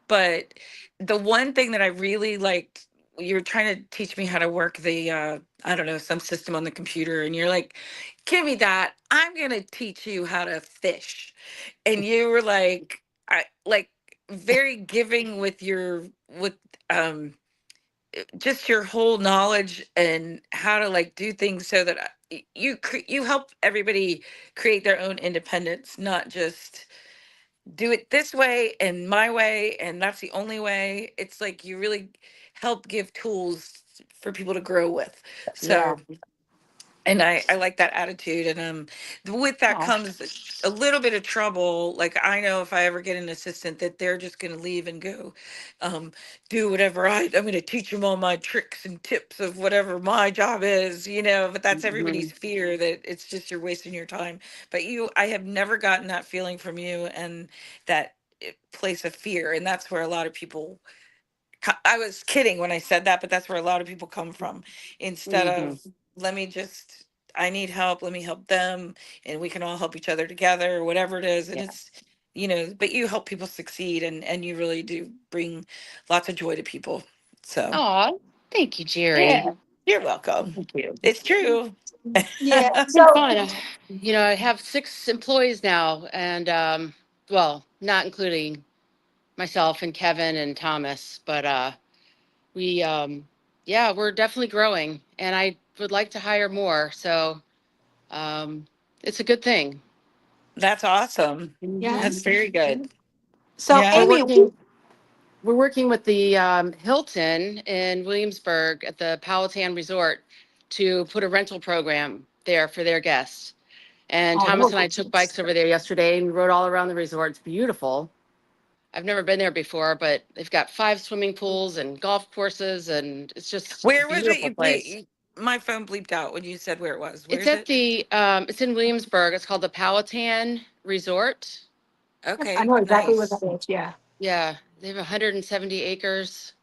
But the one thing that I really liked, you're trying to teach me how to work the I don't know, some system on the computer, and you're like, give me that, I'm gonna teach you how to fish. And you were like, I like very giving with your with um just your whole knowledge and how to like do things so that you help everybody create their own independence, not just do it this way and my way and that's the only way. It's like you really help give tools for people to grow with.
Yeah.
So, and I like that attitude. And with that
Oh,
comes a little bit of trouble. Like I know if I ever get an assistant that they're just going to leave and go um do whatever I'm going to teach them all my tricks and tips of whatever my job is, but that's everybody's
mhm.
fear, that it's just you're wasting your time. But I have never gotten that feeling from you, and that place of fear. And that's where a lot of people, I was kidding when I said that, but that's where a lot of people come from. Instead
Mhm.
of, let me just, I need help, let me help them, and we can all help each other together, or whatever it is. And
Yeah.
it's, but you help people succeed, and you really do bring lots of joy to people. So,
Oh, thank you, Jerry.
yeah, you're welcome.
Thank you.
It's true.
Yeah.
It's been
So
fun. I have 6 employees now, and well, not including myself and Kevin and Thomas, but we, yeah, we're definitely growing, and I would like to hire more. So um, it's a good thing.
That's awesome.
Mhm.
That's
yes.
very good.
So
We're
Yeah.
Amy,
working. We're working with the Hilton in Williamsburg at the Powhatan Resort to put a rental program there for their guests. And
oh,
Thomas and I
no.
took bikes over there yesterday and we rode all around the resort. It's beautiful. I've never been there before, but they've got 5 swimming pools and golf courses, and it's just a
Where was it?
beautiful place.
My phone bleeped out when you said where it was. Where
It's
is
at
it?
it's in Williamsburg. It's called the Powhatan Resort.
I
Okay,
know exactly what that
nice.
is. Yeah.
Yeah, they have 170 acres,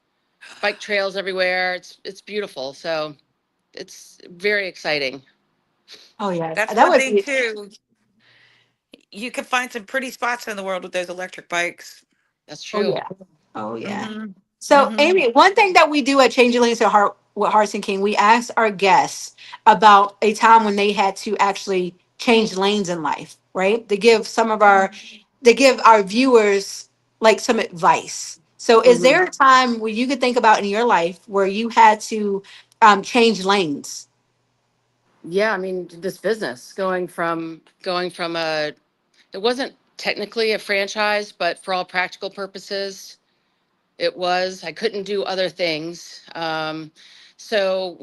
bike trails everywhere. It's beautiful. So it's very exciting.
Oh, yes.
That's
That
one
would
thing
be.
too. You can find some pretty spots in the world with those electric bikes.
That's
Oh
true.
yeah. Oh yeah.
Mm-hmm.
So,
Mm-hmm.
Amy, one thing that we do at Changing Lanes to Heart with Hearts and King, we ask our guests about a time when they had to actually change lanes in life, right? To give our viewers like some advice. So, is
Hmm.
there a time where you could think about in your life where you had to change lanes?
Yeah, I mean, this business going from a, it wasn't technically a franchise, but for all practical purposes, it was. I couldn't do other things. So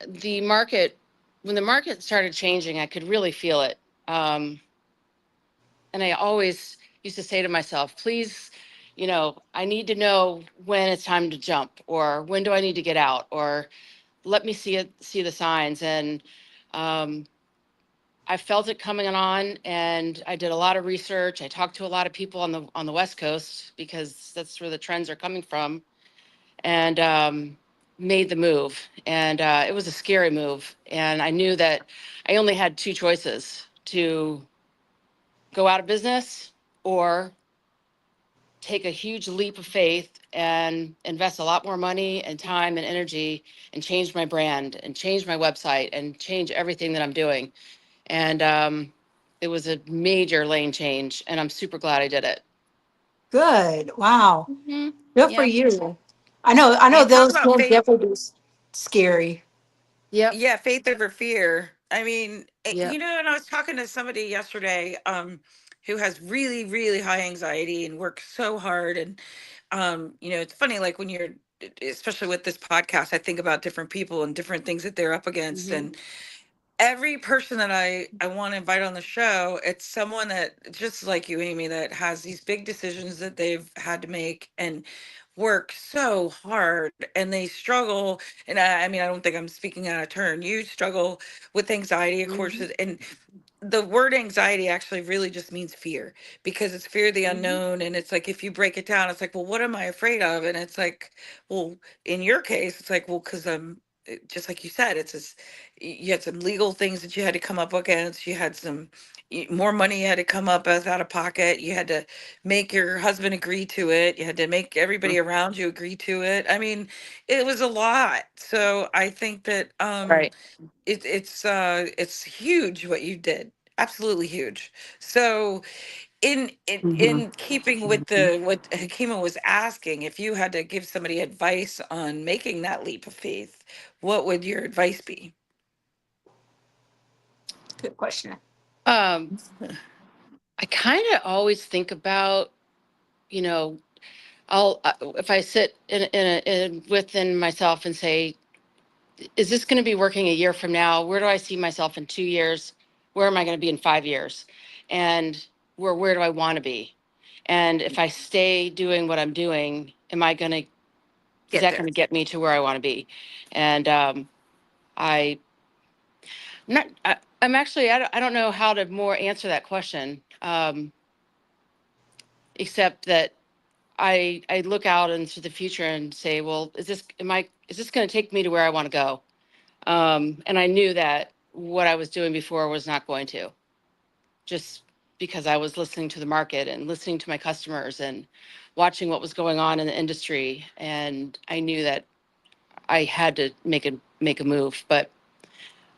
the market, when the market started changing, I could really feel it. Um, and I always used to say to myself, please, I need to know when it's time to jump, or when do I need to get out, or let me see the signs. And um, I felt it coming on, and I did a lot of research. I talked to a lot of people on the West Coast because that's where the trends are coming from, and made the move. And it was a scary move. And I knew that I only had two choices: to go out of business or take a huge leap of faith and invest a lot more money and time and energy and change my brand and change my website and change everything that I'm doing. And it was a major lane change, and I'm super glad I did it.
Good. Wow.
Hmm.
Good for
Yep.
you. I know
You talk
those
about
can
faith.
definitely be scary.
Yep.
Yeah, faith over fear. I mean,
Yep.
and I was talking to somebody yesterday, who has really, really high anxiety and works so hard. And, it's funny, like when you're, especially with this podcast, I think about different people and different things that they're up against.
Hmm.
And every person that I want to invite on the show, it's someone that just like you, Amy, that has these big decisions that they've had to make and work so hard and they struggle. And I mean, I don't think I'm speaking out of turn. You struggle with anxiety, of course,
Hmm.
and the word anxiety actually really just means fear, because it's fear of the
Hmm.
unknown. And it's like, if you break it down, it's like, well, what am I afraid of? And it's like, well, in your case, it's like, well, because just like you said, it's this, you had some legal things that you had to come up against. You had some more money you had to come up as out of pocket. You had to make your husband agree to it. You had to make everybody around you agree to it. I mean, it was a lot. So I think that
Right.
it's huge what you did. Absolutely huge. So
Hmm.
in keeping with the what Hakima was asking, if you had to give somebody advice on making that leap of faith, what would your advice be?
Good question.
Um, I kind of always think about, you know, if I sit within myself and say, is this going to be working a year from now? Where do I see myself in 2 years? Where am I going to be in 5 years? And where do I want to be? And if I stay doing what I'm doing, is
Get
that
there.
going to get me to where I want to be? And I not I'm actually I don't know how to more answer that question, except that I look out into the future and say, well, is this going to take me to where I want to go? And I knew that what I was doing before was not going to, just because I was listening to the market and listening to my customers and watching what was going on in the industry, and I knew that I had to make a move. But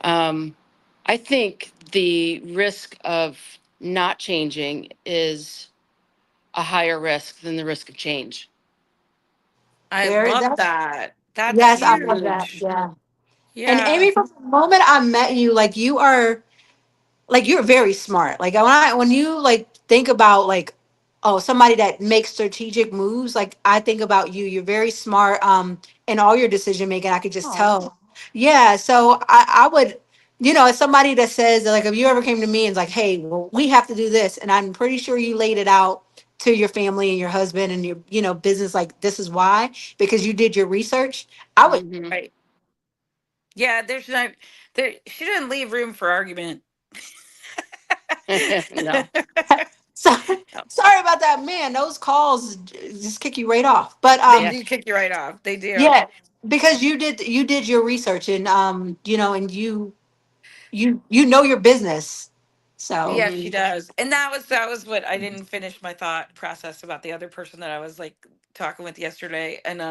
um, I think the risk of not changing is a higher risk than the risk of change.
I
Very
love
that's
that. That's
yes, I love that.
huge.
Yeah. And
Yeah.
Amy, from the moment I met you, like you're very smart. Like when you like think about like, oh, somebody that makes strategic moves, like I think about you. You're very smart in all your decision making. I could just
Oh,
tell. Yeah, so I would, as somebody that says like, if you ever came to me and it's like, hey, well, we have to do this, and I'm pretty sure you laid it out to your family and your husband and your business, like this is why, because you did your research. I would.
Hmm.
right. Yeah, there's not there she didn't leave room for argument.
No.
So, sorry about that, man. Those calls just kick you right off. But
They
Yeah.
do kick you right off. They do.
yeah, because you did your research, and and you know your business. So
Yes, she
Hmm.
does. And that was what I didn't finish my thought process about the other person that I was like talking with yesterday. And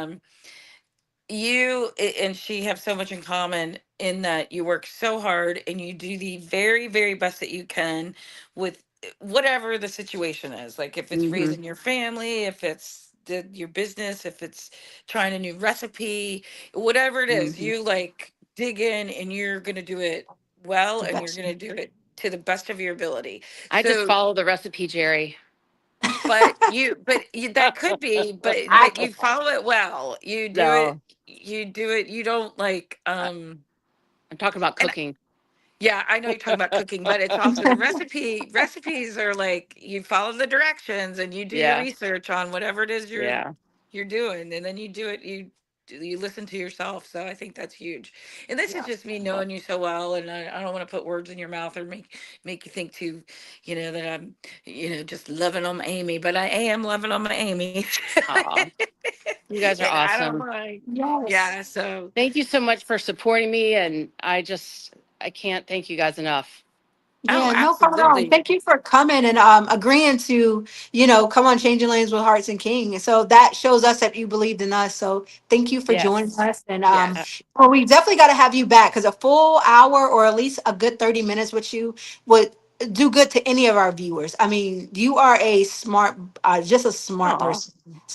and she have so much in common in that you work so hard and you do the very, very best that you can with whatever the situation is. Like if it's
Hmm.
raising your family, if it's your business, if it's trying a new recipe, whatever it is,
Hmm.
you like dig in and you're going to do it well
the
and you're
best.
going to do it to the best of your ability.
I just
So
follow the recipe, Jerry.
that could be, but you follow it well.
No,
You do it, you don't like
I- I'm talking about
and
cooking.
yeah, I know you're talking about cooking, but it's also the recipes are like you follow the directions and you do your
Yeah,
research on whatever it is
yeah.
you're doing, and then you do it, you listen to yourself. So I think that's huge. And this is
Yeah.
just me knowing you so well, and I don't want to put words in your mouth or make you think too, that I'm, just loving on Amy, but I am loving on my Amy.
Aw, you guys are
And I don't
awesome.
mind.
Yes.
Yeah, so
Thank you so much for supporting me, and I can't thank you guys enough.
oh,
Yeah, no problem.
absolutely.
Thank you for coming and agreeing to, come on Changing Lanes with Hearts and King. So that shows us that you believed in us. So thank you for joining
Yes.
us. And
Uh,
Yes.
well, we definitely got to have you back because a full hour or at least a good 30 minutes with you would do good to any of our viewers. I mean, you are a smart, just a smart
aw,
person.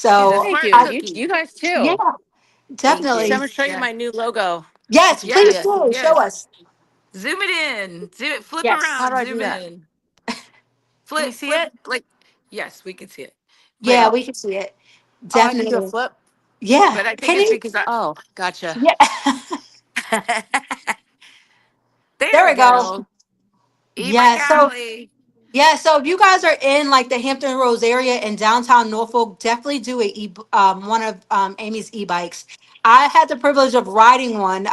She's a
So
thank
smart
you.
I,
You
cookie.
guys
yeah,
too.
Thank
Just
you.
definitely.
demonstrating
Yeah.
my new logo. You
Yes,
can see
please
it.
Yes.
do. Show
Yes.
us.
Zoom it in. Zoom it, flip
How
Yes.
do
around,
I do
zoom it
that?
in.
Can you
Flip,
see
flip,
it?
like, yes, we can see it. But
Yeah,
Oh,
we can see it.
oh, I can do a
Definitely.
flip.
Yeah.
but I think
Can
it's
you?
because
Oh, gotcha.
Yeah.
there
There
we
we go.
go. E-bike
Yeah. So
alley.
yeah, so if you guys are in like the Hampton Roads area in downtown Norfolk, definitely do one of Amy's e-bikes. I had the privilege of riding one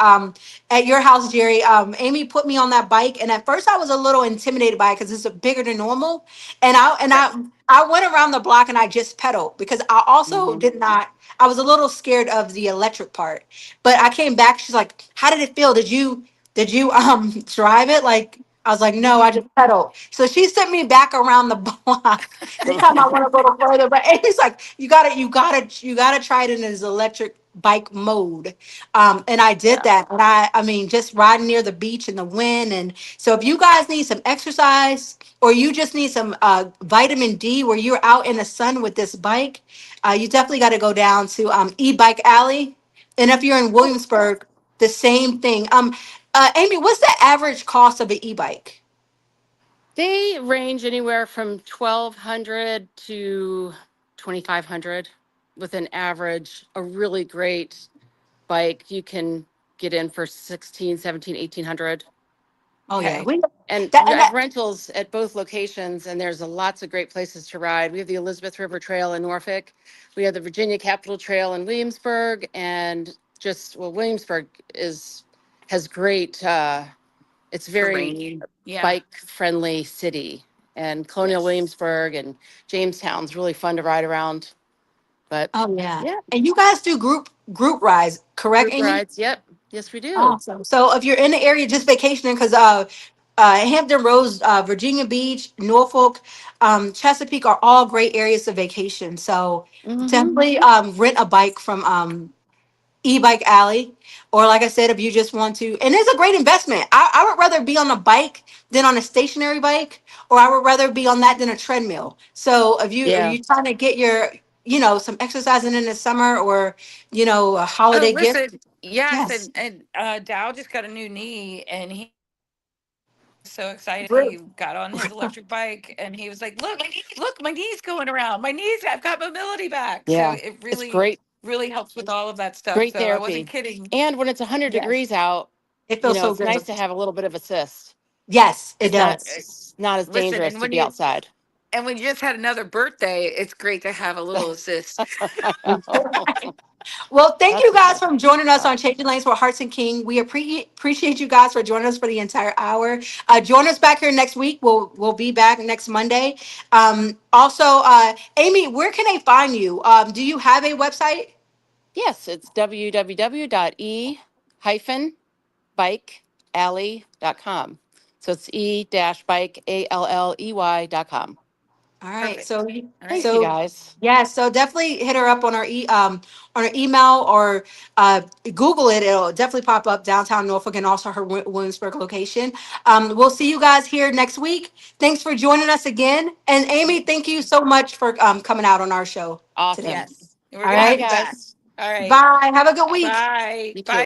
at your house, Jerry. Amy put me on that bike, and at first I was a little intimidated by it because it's bigger than normal. And
Yes.
I went around the block and I just pedaled because I also
Hmm.
did not. I was a little scared of the electric part, but I came back. She's like, "How did it feel? Did you drive it like?" I was like, no, I
Mm-hmm.
just pedaled. So she sent me back around the block. This time I want to go a little further. But Amy's like, you gotta try it in this electric bike mode. And I did
Yeah.
that. And I mean, just riding near the beach in the wind. And so if you guys need some exercise or you just need some vitamin D where you're out in the sun with this bike, you definitely got to go down to E-Bike Alley. And if you're in Williamsburg, the same thing. Amy, what's the average cost of an e-bike?
They range anywhere from 1,200 to 2,500 with an average. A really great bike you can get in for 16, 17, 1,800.
Oh yeah,
Okay.
And
that
we
and
have
that.
rentals at both locations, and there's lots of great places to ride. We have the Elizabeth River Trail in Norfolk. We have the Virginia Capitol Trail in Williamsburg, and Williamsburg has great. It's very
Terrain. Yeah.
bike friendly city, and Colonial
Yes.
Williamsburg and Jamestown's really fun to ride around. But
Oh yeah,
yeah,
and you guys do group rides, correct,
group
Amy?
rides. Yep, yes we do.
Awesome. So if you're in the area just vacationing, because Hampton Roads, Virginia Beach, Norfolk, Chesapeake are all great areas to vacation. So
Hmm.
definitely rent a bike from e-bike alley, or like I said, if you just want to, and it's a great investment. I would rather be on a bike than on a stationary bike, or I would rather be on that than a treadmill. So if
Yeah.
you trying to get your some exercising in the summer, or a
Oh,
holiday gift.
listen. Yes,
Yes.
and Dow just got a new knee, and he so excited.
Really?
He got on his electric bike and he was like, look, my knee's going around. My knees, I've got mobility back. So
Yeah,
it
it's
really,
great,
really helps with all of that stuff.
great
So I wasn't
therapy.
kidding.
And when it's 100
Yes.
degrees out,
It feels so
it's nice
good.
to have a little bit of assist.
Yes, it
It's not
does.
it's not as
Listen,
dangerous to be outside.
and when you just had another birthday, it's great to have a little assist.
I know.
Well, thank
That's
you
what
guys
that's
for joining us
about.
on Changing Lanes with Hearts and King. We appreciate you guys for joining us for the entire hour. Join us back here next week. We'll be back next Monday. Also, Amy, where can they find you? Do you have a website?
Yes, it's www.e-bikealley.com. It's So it's e-bike, ALLEY.com.
All right.
Perfect. All right.
Thank you,
So
guys.
yeah, so definitely hit her up on on her email or Google it. It'll definitely pop up downtown Norfolk and also her Williamsburg location. We'll see you guys here next week. Thanks for joining us again. And Amy, thank you so much for coming out on our show today.
Awesome.
Yes. And we're
All
gonna
Bye,
have
right.
you back.
guys.
All right.
Bye. Have a good week.
Bye.
You
Bye.
too.